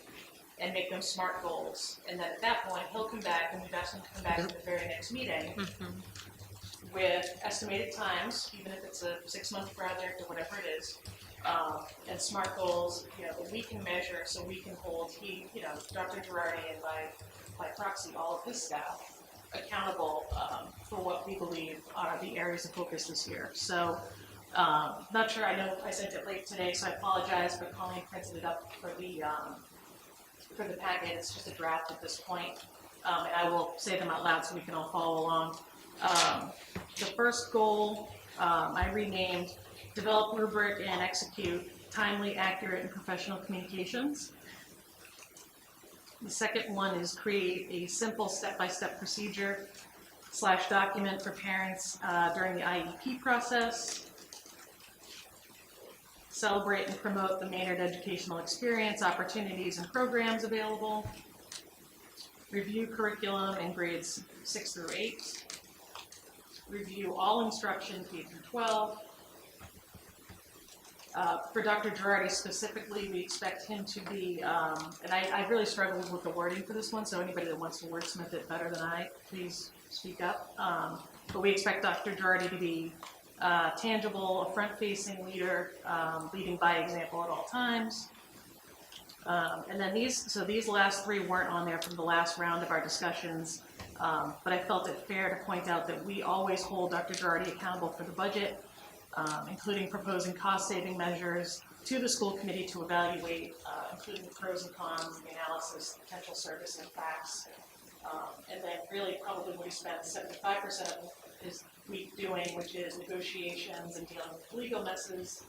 and make them SMART goals. And then at that point, he'll come back, and we've asked him to come back at the very next meeting with estimated times, even if it's a 6-month project or whatever it is, and SMART goals, that we can measure, so we can hold Dr. Girardi, and by proxy, all of his staff accountable for what we believe are the areas of focus this year. So, not sure, I know I sent it late today, so I apologize, but Colleen printed it up for the packet. It's just a draft at this point, and I will say them out loud so we can all follow along. The first goal I renamed Develop Rubric and Execute Timely, Accurate, and Professional Communications. The second one is create a simple step-by-step procedure / document for parents during the IEP process. Celebrate and promote the Maynard educational experience, opportunities, and programs available. Review curriculum in grades 6 through 8. Review all instruction K through 12. For Dr. Girardi specifically, we expect him to be, and I really struggled with the wording for this one, so anybody that wants to wordsmith it better than I, please speak up. But we expect Dr. Girardi to be tangible, a front-facing leader, leading by example at all times. And then these last three weren't on there from the last round of our discussions, but I felt it fair to point out that we always hold Dr. Girardi accountable for the budget, including proposing cost-saving measures to the school committee to evaluate, including the pros and cons, the analysis, potential service impacts. And then really probably what he spent 75% of his week doing, which is negotiations and dealing with legal messes.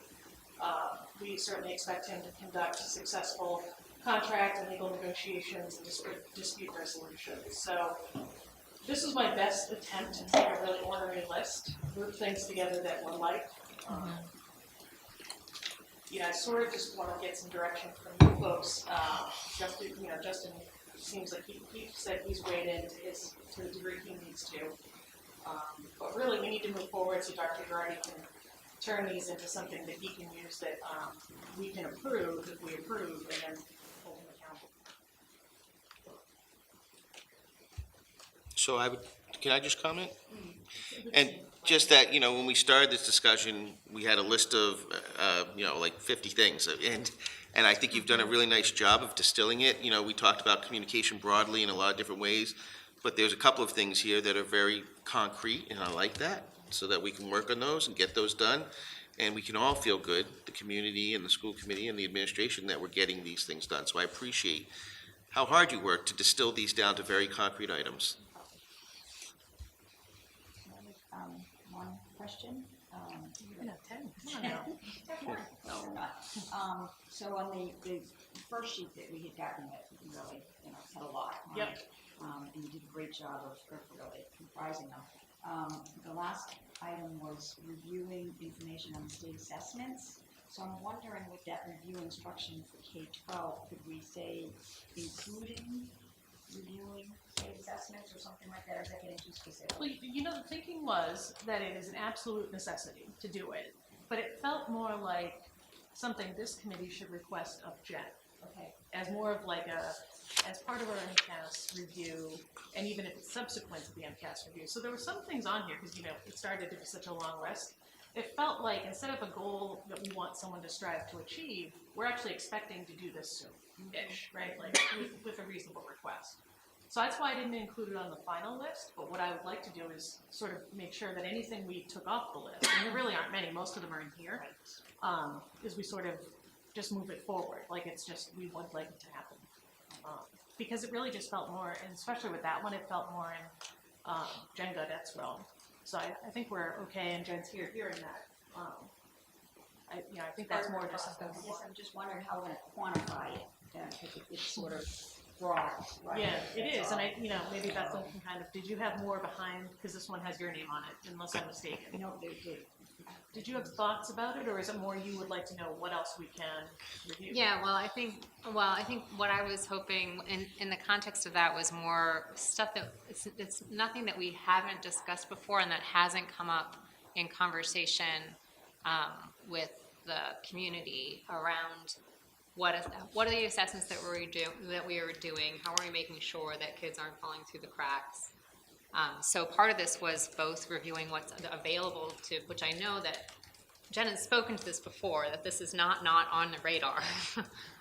We certainly expect him to conduct successful contract and legal negotiations and dispute resolution. So this is my best attempt to take a really orderly list, group things together that were like. I sort of just want to get some direction from you folks. Justin seems like he said he's weighed in to the degree he needs to. But really, we need to move forward so Dr. Girardi can turn these into something that he can use that we can approve if we approve, and then hold him accountable. So can I just comment? And just that, when we started this discussion, we had a list of, like 50 things. And I think you've done a really nice job of distilling it. We talked about communication broadly in a lot of different ways, but there's a couple of things here that are very concrete, and I like that, so that we can work on those and get those done. And we can all feel good, the community and the school committee and the administration, that we're getting these things done. So I appreciate how hard you work to distill these down to very concrete items. One question. You're gonna have 10. Come on now. No, we're not. So on the first sheet that we had gotten, that really, said a lot. Yep. And you did a great job of really comprising them. The last item was reviewing information on the state assessments. So I'm wondering with that review instruction for K-12, could we say including reviewing, say, assessments or something like that, or is that getting too specific? Well, you know, the thinking was that it is an absolute necessity to do it, but it felt more like something this committee should request of Jen, Okay. as more of like as part of our MCAS review, and even if it's subsequent to the MCAS review. So there were some things on here, because, you know, it started to be such a long list. It felt like instead of a goal that we want someone to strive to achieve, we're actually expecting to do this soon-ish, right? Like with a reasonable request. So that's why I didn't include it on the final list, but what I would like to do is sort of make sure that anything we took off the list, and there really aren't many, most of them are in here, is we sort of just move it forward, like it's just, we would like it to happen. Because it really just felt more, and especially with that one, it felt more in Jen Gaudette's realm. So I think we're okay, and Jen's hearing that. I think that's more just something. I guess I'm just wondering how we're gonna quantify it, because it's sort of broad, right? Yeah, it is, and maybe Bethany can kind of, did you have more behind, because this one has your name on it, unless I'm mistaken. No, Did you have thoughts about it, or is it more you would like to know what else we can review? Yeah, well, I think what I was hoping in the context of that was more stuff that it's nothing that we haven't discussed before and that hasn't come up in conversation with the community around what are the assessments that we are doing, how are we making sure that kids aren't falling through the cracks. So part of this was both reviewing what's available to, which I know that Jen has spoken to this before, that this is not on the radar,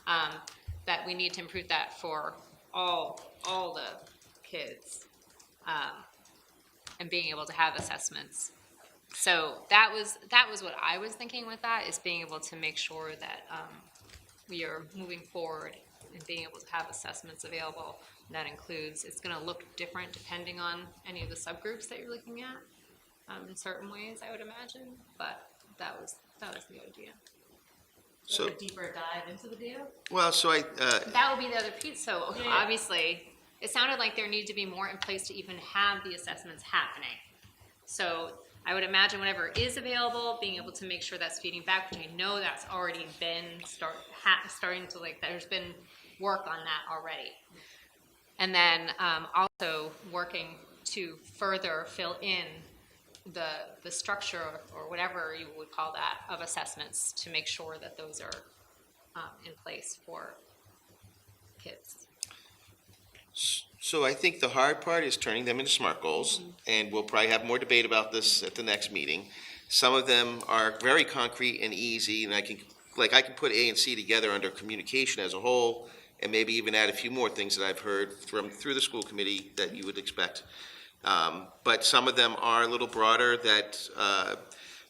that we need to improve that for all the kids, and being able to have assessments. So that was what I was thinking with that, is being able to make sure that we are moving forward and being able to have assessments available. And that includes, it's going to look different depending on any of the subgroups that you're looking at, in certain ways, I would imagine. But that was the idea. So a deeper dive into the data? Well, so That would be the other piece. So Yeah. obviously, it sounded like there needed to be more in place to even have the assessments happening. So I would imagine whatever is available, being able to make sure that's feeding back, which I know that's already been starting to, like, there's been work on that already. And then also working to further fill in the structure, or whatever you would call that, of assessments to make sure that those are in place for kids. So I think the hard part is turning them into SMART goals, and we'll probably have more debate about this at the next meeting. Some of them are very concrete and easy, and I can put A and C together under communication as a whole, and maybe even add a few more things that I've heard through the school committee that you would expect. But some of them are a little broader that,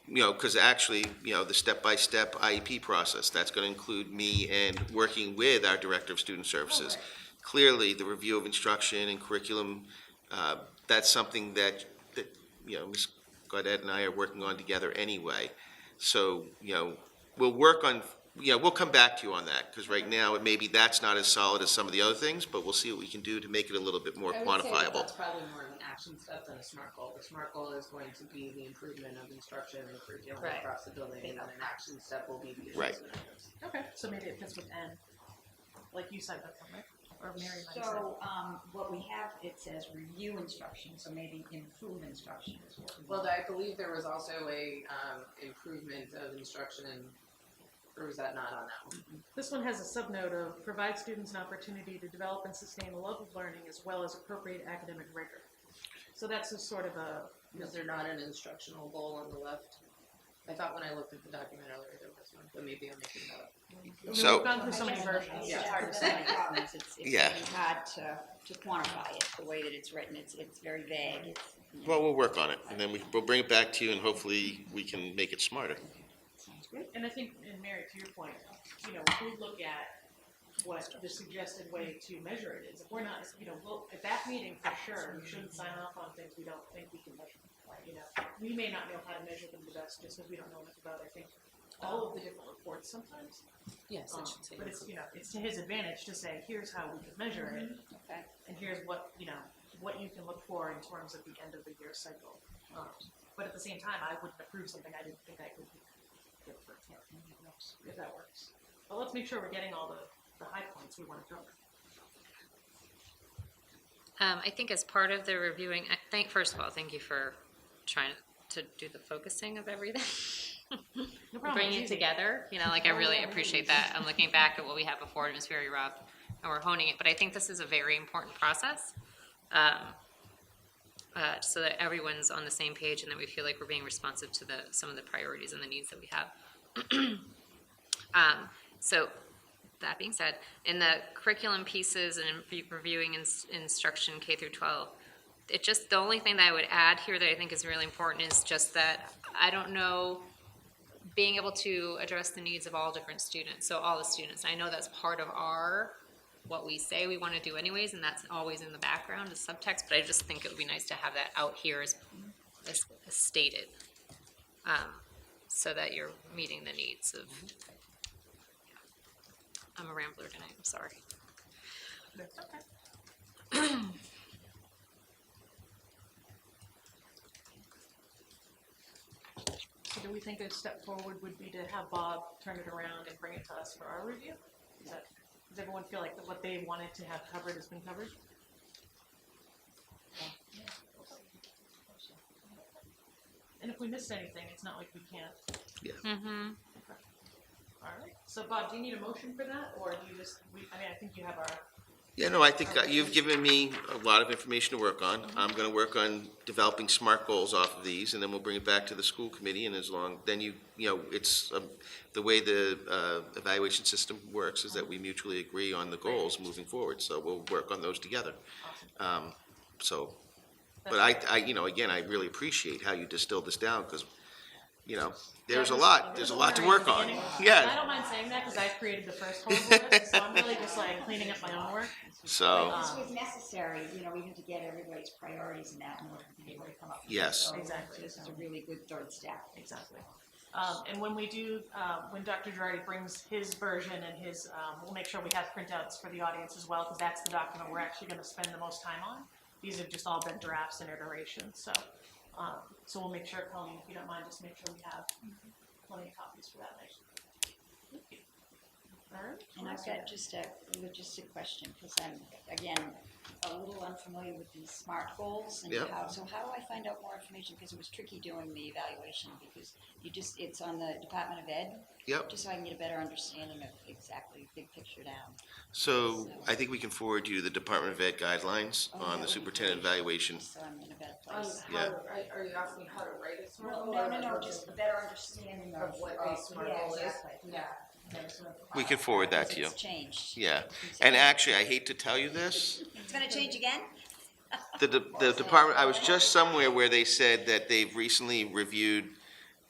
because actually, the step-by-step IEP process, that's going to include me and working with our Director of Student Services. Clearly, the review of instruction and curriculum, that's something that Ms. Gaudette and I are working on together anyway. So, we'll work on, we'll come back to you on that, because right now, maybe that's not as solid as some of the other things, but we'll see what we can do to make it a little bit more quantifiable. That's probably more of an action step than a SMART goal. The SMART goal is going to be the improvement of instruction and curriculum Right. across the building, and then an action step will be the Right. assessment items. Okay, so maybe it fits with N, like you said, Bethany, right? Or Mary might have said. So, what we have, it says review instruction, so maybe improve instruction is what we Well, want. I believe there was also a improvement of instruction, or was that not on that one? This one has a subnote of provide students an opportunity to develop and sustain a love of learning as well as appropriate academic rigor. So that's a sort of a, Is there not an instructional goal on the left? I thought when I looked at the document earlier there was one, but maybe I'm making that up. So- we've gone through so many versions. It's hard to say problems, it's Yeah. really hard to quantify it, the way that it's written, it's very vague, Well, we'll work on it, and then we'll bring it back to you, and hopefully we can make it smarter. sounds good. And I think, and Mary, to your point, if we look at what the suggested way to measure it is, if we're not, at that meeting, for sure, we shouldn't sign off on things we don't think we can measure. We may not know how to measure them the best, just because we don't know enough about, I think, all of the different reports sometimes. Yes, it should say. But it's to his advantage to say, here's how we can measure it, Okay. and here's what you can look for in terms of the end of the year cycle. But at the same time, I wouldn't approve something I didn't think I could if that works. But let's make sure we're getting all the high points we want to cover. I think as part of the reviewing, first of all, thank you for trying to do the focusing of everything. No problem, Bringing it's it easy. together, I really appreciate that. I'm looking back at what we had before, and it was very rough, and we're honing it, but I think this is a very important process, so that everyone's on the same page, and that we feel like we're being responsive to some of the priorities and the needs that we have. So, that being said, in the curriculum pieces and in reviewing instruction K through 12, the only thing that I would add here that I think is really important is just that I don't know, being able to address the needs of all different students, so all the students. I know that's part of what we say we want to do anyways, and that's always in the background as subtext, but I just think it would be nice to have that out here as stated, so that you're meeting the needs of, I'm a rambler tonight, I'm sorry. That's okay. So do we think a step forward would be to have Bob turn it around and bring it to us for our review? Does everyone feel like what they wanted to have covered has been covered? And if we missed anything, it's not like we can't. Yeah. Mm-hmm. Okay. All right. So Bob, do you need a motion for that, or do you just? I think you have our. Yeah, no, I think you've given me a lot of information to work on. I'm gonna work on developing SMART goals off of these, and then we'll bring it back to the school committee, and then it's, the way the evaluation system works is that we mutually agree on the goals moving forward, so we'll work on those together. Awesome. But again, I really appreciate how you distilled this down, because, there's a lot to work on. And I Yeah, don't mind saying that because I created the first whole list, so I'm really just like cleaning up my own work. so, This was necessary, we had to get everybody's priorities in that in order to be able to come up with it. Yes. So Exactly. This is a really good third step. Exactly. And when we do, when Dr. Girardi brings his version and we'll make sure we have printouts for the audience as well, because that's the document we're actually going to spend the most time on. These have just all been drafts and iterations, so we'll make sure, Colleen, if you don't mind, just make sure we have plenty of copies for that next. Thank you. All right. And I've got just a logistic question, because I'm, again, a little unfamiliar with these SMART goals. And Yep. how do I find out more information? Because it was tricky doing the evaluation, because it's on the Department of Ed. Yep. Just so I can get a better understanding of exactly big picture down. so I think we can forward you the Department of Ed guidelines Oh, on that the would be superintendent great. evaluation. So I'm in a better place. Yeah. Are you asking how to write a SMART goal? No, just a better understanding of what a SMART yeah, goal is? exactly. Yeah. We can forward that to you. It's changed. Yeah, and actually, I hate to tell you this, It's gonna change again? the department, I was just somewhere where they said that they've recently reviewed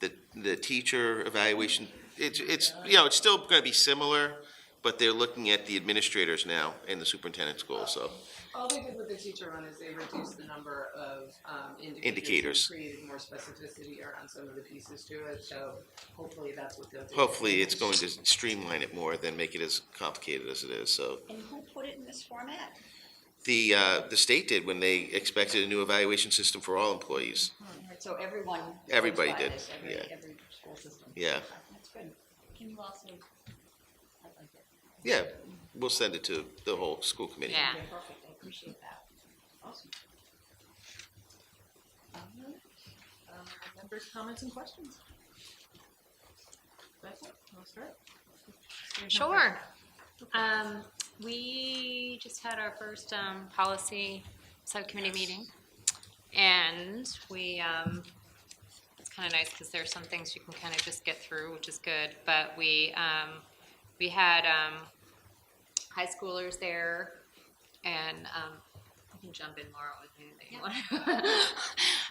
the teacher evaluation. It's still gonna be similar, but they're looking at the administrators now in the superintendent's goal, so. All they did with the teacher one is they reduced the number of Indicators. and created more specificity around some of the pieces to it, so hopefully that's what they'll do. Hopefully, it's going to streamline it more than make it as complicated as it is, so. And who put it in this format? The state did when they expected a new evaluation system for all employees. So everyone. Everybody goes by did, this, yeah. Every school system. Yeah, That's good. Can you also? I'd like it. yeah, we'll send it to the whole school committee. Yeah. Okay, perfect, I appreciate that. Awesome. Members' comments and questions? That's it. Wanna start? Sure. We just had our first policy subcommittee meeting, and we, it's kind of nice because there's some things you can kind of just get through, which is good, but we had high schoolers there, and you can jump in, Laura, with anything you want.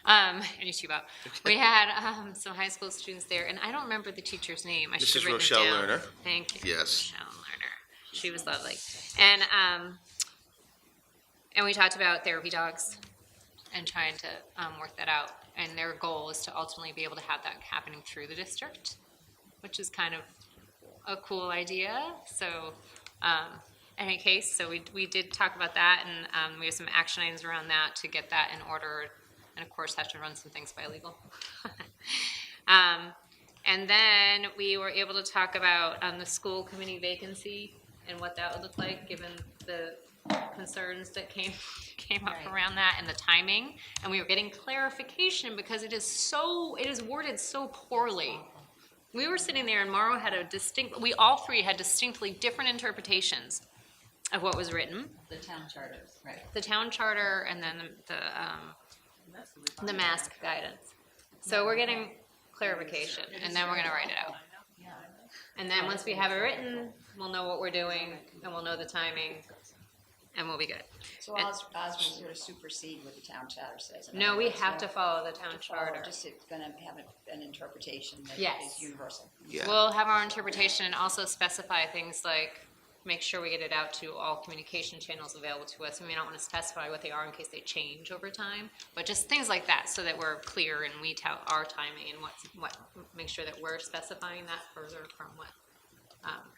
And you too, Bob. We had some high school students there, and I don't remember the teacher's name. I should Mrs. have written Rochelle it down. Lerner. Thank you. Yes. Rochelle Lerner. She was lovely. And we talked about therapy dogs and trying to work that out. And their goal is to ultimately be able to have that happening through the district, which is kind of a cool idea. So, in any case, so we did talk about that, and we have some action items around that to get that in order, and of course have to run some things by legal. And then we were able to talk about the school committee vacancy and what that would look like, given the concerns that came up around that and the timing. And we were getting clarification because it is worded so poorly. We were sitting there and Mauro had we all three had distinctly different interpretations of what was written. The town charters, right. The town charter and then the mask guidance. So we're getting clarification and then we're gonna write it out. And then once we have it written, we'll know what we're doing and we'll know the timing and we'll be good. So ours will sort of supersede what the town charter says. In No, other we words, have to follow the town charter. Just it's gonna have an interpretation that Yes. is universal. Yeah. We'll have our interpretation and also specify things like, make sure we get it out to all communication channels available to us. We may not want to specify what they are in case they change over time, but just things like that so that we're clear and we tell our timing and what make sure that we're specifying that further from what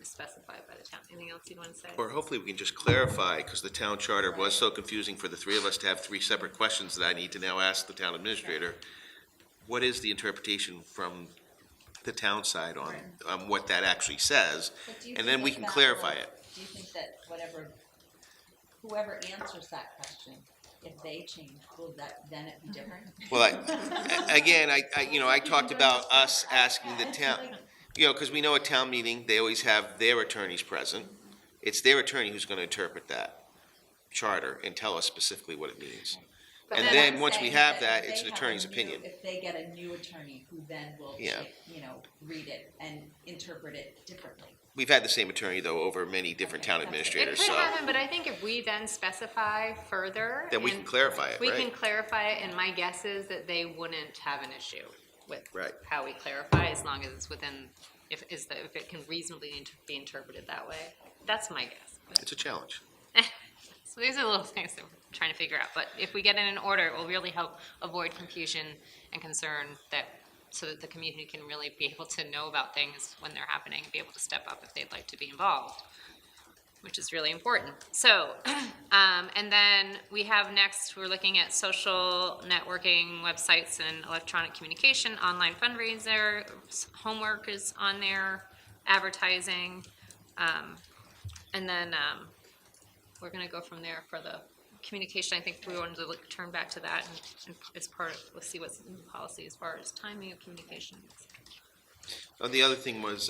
is specified by the town. Anything else you'd want to say? Or hopefully we can just clarify, because the town charter was so confusing for the three of us to have three separate questions that I need to now ask the town administrator. What is the interpretation from the town side on what that actually says? And then we can clarify it. Do you think that whoever answers that question, if they change, will then it be different? Well, I talked about us asking the town, because we know at town meeting, they always have their attorneys present. It's their attorney who's gonna interpret that charter and tell us specifically what it means. But And I'm then, once we saying have that that, if it's they an have attorney's a new- opinion. If they get a new attorney who then will, Yeah. read it and interpret it differently. We've had the same attorney, though, over many different town It administrators, could so happen, but I think if we then specify further. then we can and clarify it, We can right? clarify it, and my guess is that they wouldn't have an issue with Right. how we clarify, as long as it's within, if it can reasonably be interpreted that way. That's my guess. It's a challenge. So these are the little things that we're trying to figure out, but if we get it in order, it will really help avoid confusion and concern so that the community can really be able to know about things when they're happening, be able to step up if they'd like to be involved, which is really important. So, and then we have next, we're looking at social networking, websites and electronic communication, online fundraiser, homework is on there, advertising, and then we're gonna go from there for the communication. I think we wanted to turn back to that and as part of, let's see what's in the policy as far as timing of communication. Oh, the other thing was,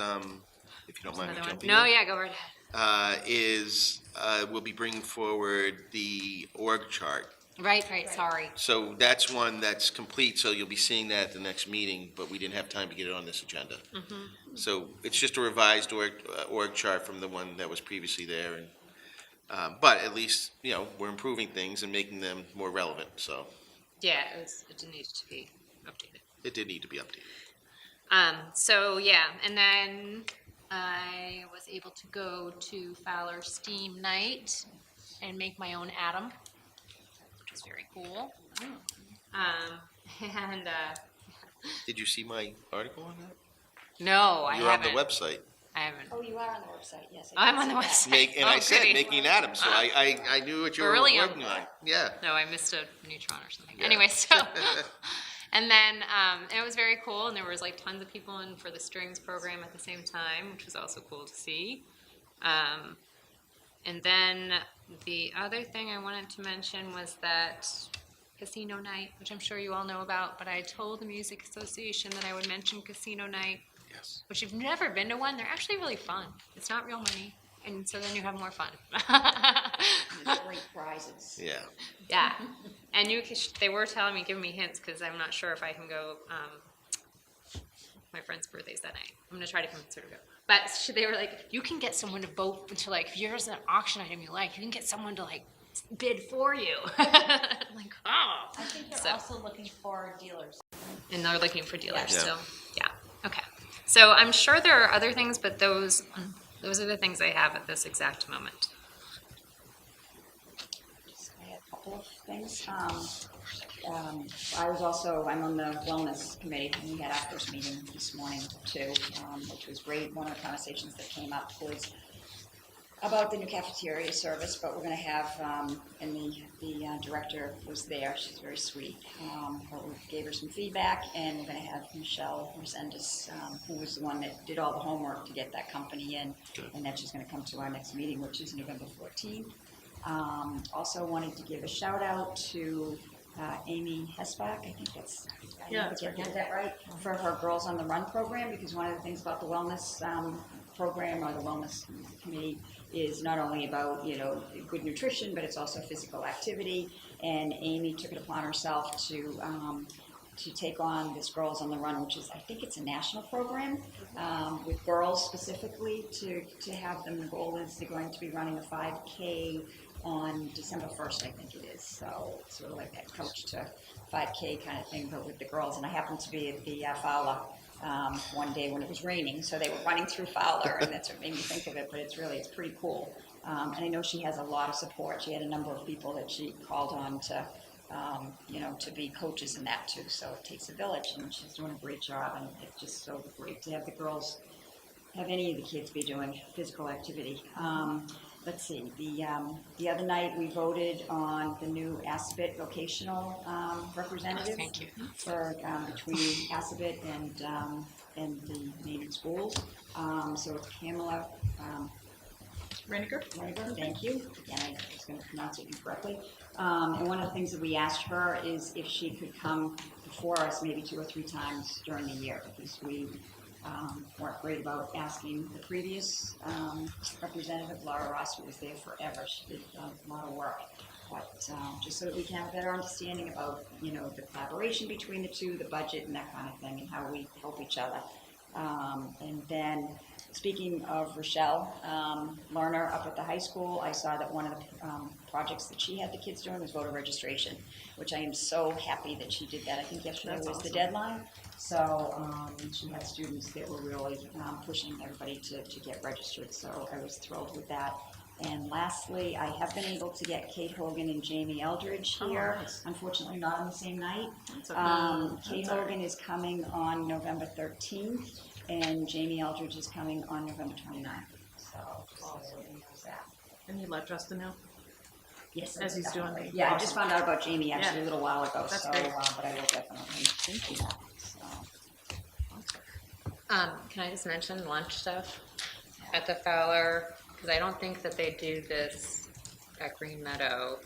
if you don't mind me Another one? jumping No, in, yeah, go right ahead. we'll be bringing forward the org chart. Right, sorry. So that's one that's complete, so you'll be seeing that at the next meeting, but we didn't have time to get it on this agenda. So it's just a revised org chart from the one that was previously there, and, but at least, we're improving things and making them more relevant, so Yeah, it needed to be updated. it did need to be updated. So yeah, and then I was able to go to Fowler Steam Night and make my own atom, which was very cool. And Did you see my article on that? no, I You're on haven't. the website. I haven't. Oh, you are on the website, yes. I'm on the website. And I Oh, said goody. making atoms, so I knew what you were Beryllium. working on. Yeah. No, I missed a neutron or something. Yeah. Anyway, so, and then it was very cool, and there was like tons of people in for the strings program at the same time, which was also cool to see. And then the other thing I wanted to mention was that casino night, which I'm sure you all know about, but I told the Music Association that I would mention casino night. Yes. Which you've never been to one, they're actually really fun. It's not real money, and so then you have more fun. There's great prizes. Yeah. Yeah, and they were telling me, giving me hints, because I'm not sure if I can go, my friend's birthday's that night. I'm gonna try to convince her to go. But they were like, you can get someone to vote to like, if there's an auction item you like, you can get someone to like bid for you. I'm like, oh. I think they're So- also looking for dealers. And they're looking for dealers Yeah. still. Yeah, okay. So I'm sure there are other things, but those are the things I have at this exact moment. I had a couple of things. I'm on the wellness committee, and we had our first meeting this morning too, which was great. One of the conversations that came up was About the new cafeteria service, but we're gonna have, and the director was there, she's very sweet. But we gave her some feedback, and we're gonna have Michelle Resendez, who was the one that did all the homework to get that company in, and then she's gonna come to our next meeting, which is November 14th. Also wanted to give a shout out to Amy Hesbach, I think that's, I Yeah, never that's get right. that right, for her Girls on the Run program, because one of the things about the wellness program or the wellness committee is not only about, good nutrition, but it's also physical activity. And Amy took it upon herself to take on this Girls on the Run, which is, I think it's a national program, with girls specifically to have them. The goal is they're going to be running a 5K on December 1st, I think it is. So it's sort of like that coach to 5K kind of thing, but with the girls. And I happened to be at the Fowler one day when it was raining, so they were running through Fowler, and that's what made me think of it, but it's pretty cool. And I know she has a lot of support. She had a number of people that she called on to, to be coaches in that too, so it takes a village, and she's doing a great job, and it's just so great to have the girls, have any of the kids be doing physical activity. Let's see, the other night we voted on the new Assabet vocational representative. Thank you. For, between Assabet and the main schools. So it's Pamela, Reiniger? thank you. Again, I was gonna pronounce it incorrectly. And one of the things that we asked her is if she could come before us maybe 2 or 3 times during the year, because we weren't great about asking the previous representative, Laura Ross, who was there forever. She did a lot of work. But just so that we can have a better understanding about, the collaboration between the two, the budget and that kind of thing, and how we help each other. And then, speaking of Rochelle Lerner up at the high school, I saw that one of the projects that she had the kids doing was voter registration, which I am so happy that she did that. I think yesterday was the deadline. So she had students that were really pushing everybody to get registered. So I was thrilled with that. And lastly, I have been able to get Kate Hogan and Jamie Eldridge here. Nice. Unfortunately, not on the same night. That's okay. Kate That's all right. Hogan is coming on November 13th, and Jamie Eldridge is coming on November 29th. So there's that. And you let Justin know? Yes, As he's doing the- Yeah, I just found out about Jamie actually Yeah. a little while ago, That's so, great. but I will definitely do that. So. Can I just mention lunch stuff at the Fowler? Because I don't think that they do this at Green Meadow,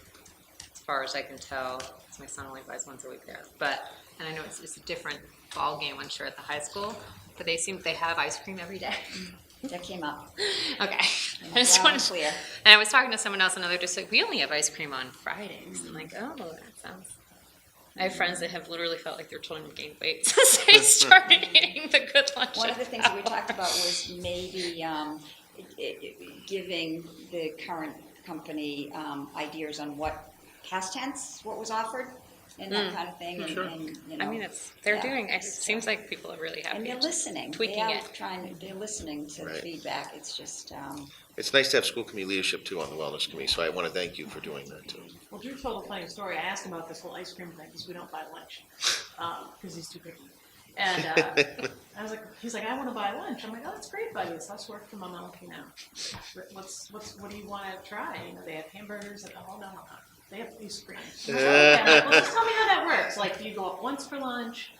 as far as I can tell. 'Cause my son only buys once a week there. And I know it's a different ball game, I'm sure, at the high school. But they have ice cream every day. That came up. Okay. I just Loud wanted and to- clear. And I was talking to someone else, and they're just like, we only have ice cream on Fridays. I'm like, oh, that sounds. I have friends that have literally felt like their children have gained weight since they started eating the good lunch. One of the things that we talked about was maybe giving the current company ideas on what past tense, what was offered, and that kind of thing. And I mean, they're yeah, doing. It seems like people are really happy. and they're listening. tweaking they are it. They're listening to the Right. feedback. It's just. It's nice to have school committee leadership too on the wellness committee, so I want to thank you for doing that too. Well, Drew told a funny story. I asked him about this whole ice cream thing because we don't buy lunch because he's too picky. And I was like, he's like, I want to buy lunch. I'm like, oh, that's great, buddy. It's less work for Mama. Okay, now, what do you want to try? They have hamburgers. And, oh no, they have ice cream. I'm like, okay. I'm like, well, just tell me how that works. Like, you go up once for lunch,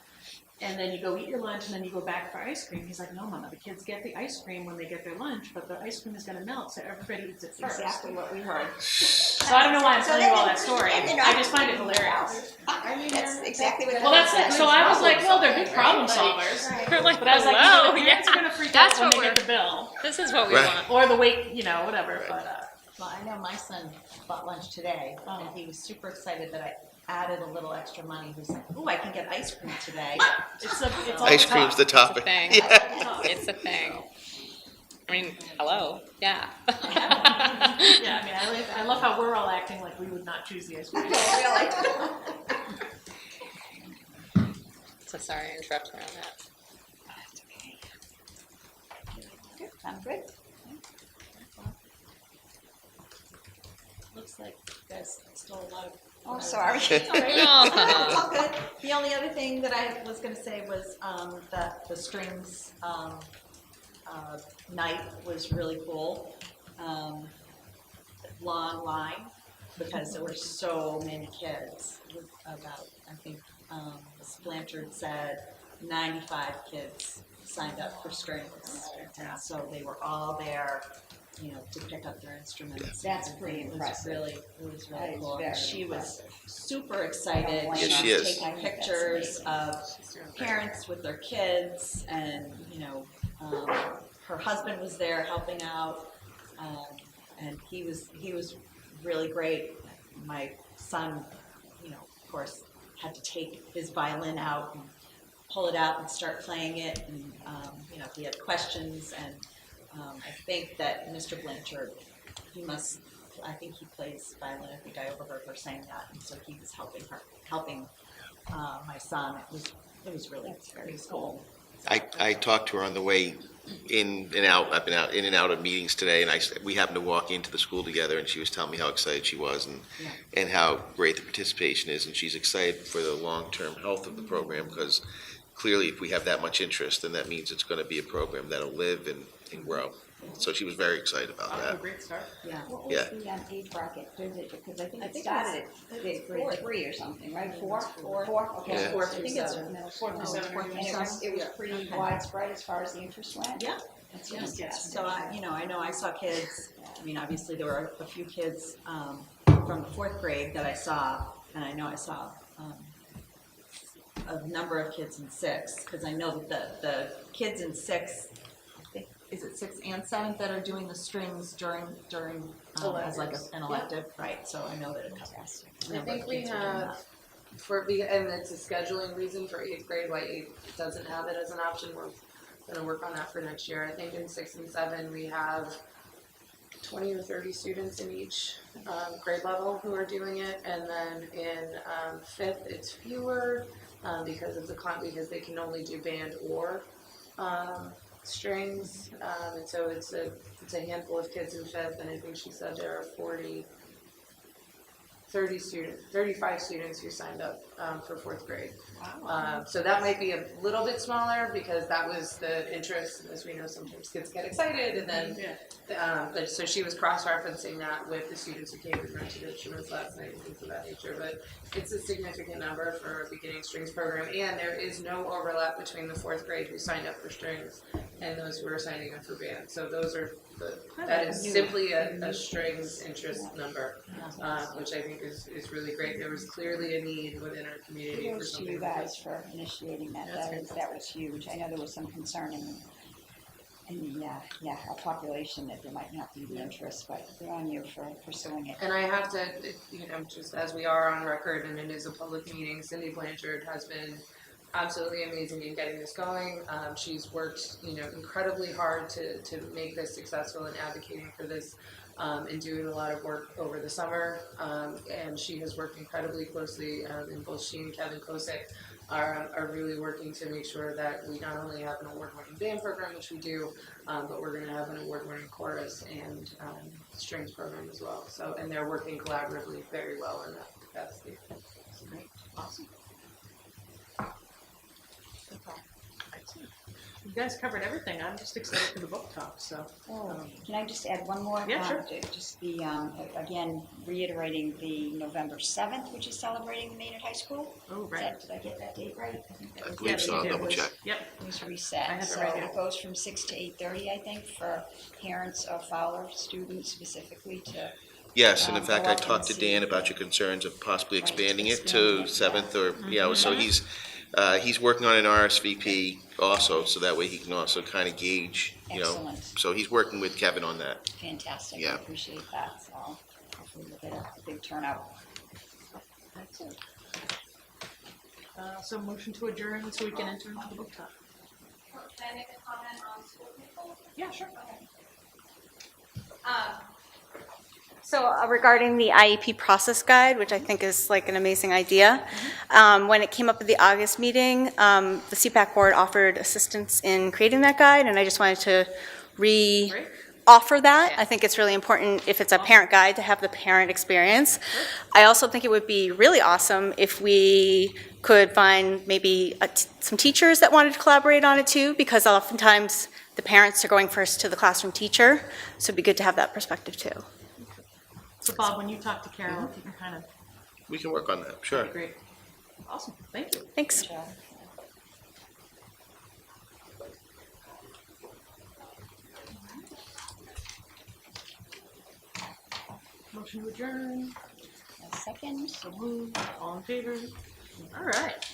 and then you go eat your lunch, and then you go back for ice cream. He's like, no, Mama, the kids get the ice cream when they get their lunch, but the ice cream is going to melt, so everybody eats it first. Exactly what we heard. So I don't know why I'm telling you all that story. And they're I not just find it doing hilarious. That's exactly what. Well, that's it. So I was like, well, they're good problem solvers. We're like, But I was like, hello, the parents are going to freak out when they get the bill. This is what we Right. want. Or the wait, whatever. But Well, I know my son bought lunch today, and he was super excited that I added a little extra money. He's like, "Ooh, I can get ice cream today." it's all Ice tough. cream's the It's a topic. thing. Yeah. It's a thing. I mean, hello. Yeah. Yeah, I mean, I love how we're all acting like we would not choose the ice cream. Really? So sorry I interrupted around that. That's okay. Good. I'm good. Looks like you guys stole a lot of. Oh, sorry. It's all good. The only other thing that I was gonna say was, that the strings, night was really cool. long line because there were so many kids. It was about, I think, Ms. Blanchard said 95 kids signed up for strings. And so they were all there, you know, to pick up their instruments. That's pretty It was impressive. really, it was That really is cool. very She was impressive. super excited. Yes, she was is. taking I think that's pictures amazing. of parents with their kids, and you know, her husband was there helping out, and he was really great. My son, you know, of course, had to take his violin out and pull it out and start playing it, and you know, he had questions, and I think that Mr. Blanchard, I think he plays violin. I think I overheard her saying that, and so he was helping my son. It was really very cool. I talked to her on the way in and out. I've been in and out of meetings today, and we happened to walk into the school together, and she was telling me how excited she was and how great the participation is, and she's excited for the long-term health of the program, because clearly if we have that much interest, then that means it's going to be a program that'll live and grow. So she was very excited about that. Great start. Yeah. What was Yeah. the age bracket? Because I think I it think started it's at grade 3 or something, right? 4? Four. 4? Okay. Yeah. 4 I through think it's 7. four through seven. And it was pretty widespread as far as the interest went? Yeah. That's Yes, fantastic. so I know I saw kids, I mean, obviously there were a few kids from the 4th grade that I saw, and I know I saw a number of kids in 6th, because I know that the kids in 6th, I think, is it 6th and 7th that are doing the strings during as like an elective, right? So I know that a couple. I think we have, and it's a scheduling reason for 8th grade, why 8th doesn't have it as an option. We're gonna work on that for next year. I think in 6 and 7, we have 20 or 30 students in each grade level who are doing it, and then in 5th, it's fewer because of because they can only do band or strings, and so it's a handful of kids in 5th, and I think she said there are 35 students who signed up for 4th grade. Wow. So that might be a little bit smaller because that was the interest. As we know, sometimes kids get excited, and then but so she was cross-referencing that with the students who came and rented instruments last night and things of that nature. But it's a significant number for a beginning strings program, and there is no overlap between the 4th grade who signed up for strings and those who are signing up for band. So those are that is simply a strings interest number, which I think is really great. There was clearly a need within our community for Kudos to something you like guys this. for initiating that. That was huge. I know there was some concern in our population that there might not be the interest, but good on you for pursuing it. And I have to, just as we are on record, and it is a public meeting, Cindy Blanchard has been absolutely amazing in getting this going. She's worked, incredibly hard to make this successful and advocating for this, and doing a lot of work over the summer. And she has worked incredibly closely, and both she and Kevin Kosick are really working to make sure that we not only have an award-winning band program, which we do, but we're going to have an award-winning chorus and strings program as well. So, and they're working collaboratively very well in that capacity. Great, awesome. You guys covered everything. I'm just excited for the book talk, so. Can I just add one more? Yeah, sure. Just the, again, reiterating the November 7th, which is celebrating the Maynard High School. Oh, right. Did I get that date right? I think that I was believe so, I'll double check. Yep. It was I reset. have it So right here. it goes from 6 to 8:30, I think, for parents of Fowler students specifically to. Yes, and in fact, go I up and talked to see. Dan about your concerns of possibly Right, expanding it expanding to it, 7th or, so he's working on an RSVP also, so that way he can also kind of gauge, Excellent. so he's working with Kevin on that. Fantastic. Yeah. I appreciate that. So hopefully we'll get a big turnout. Excellent. So motion to adjourn so we can enter into the book talk. Can I make a comment on school people? Yeah, sure. So regarding the IEP process guide, which I think is like an amazing idea, when it came up at the August meeting, the CPAC board offered assistance in creating that guide, and I just wanted to offer that. I think it's really important if it's a parent guide to have the parent experience. I also think it would be really awesome if we could find maybe some teachers that wanted to collaborate on it too, because oftentimes the parents are going first to the classroom teacher, so it'd be good to have that perspective too. So Bob, when you talk to Carol, if you can kind of, We can work on that, sure. great. Awesome, thank you. Thanks. Motion to adjourn, A second. so moved, all in favor? All right.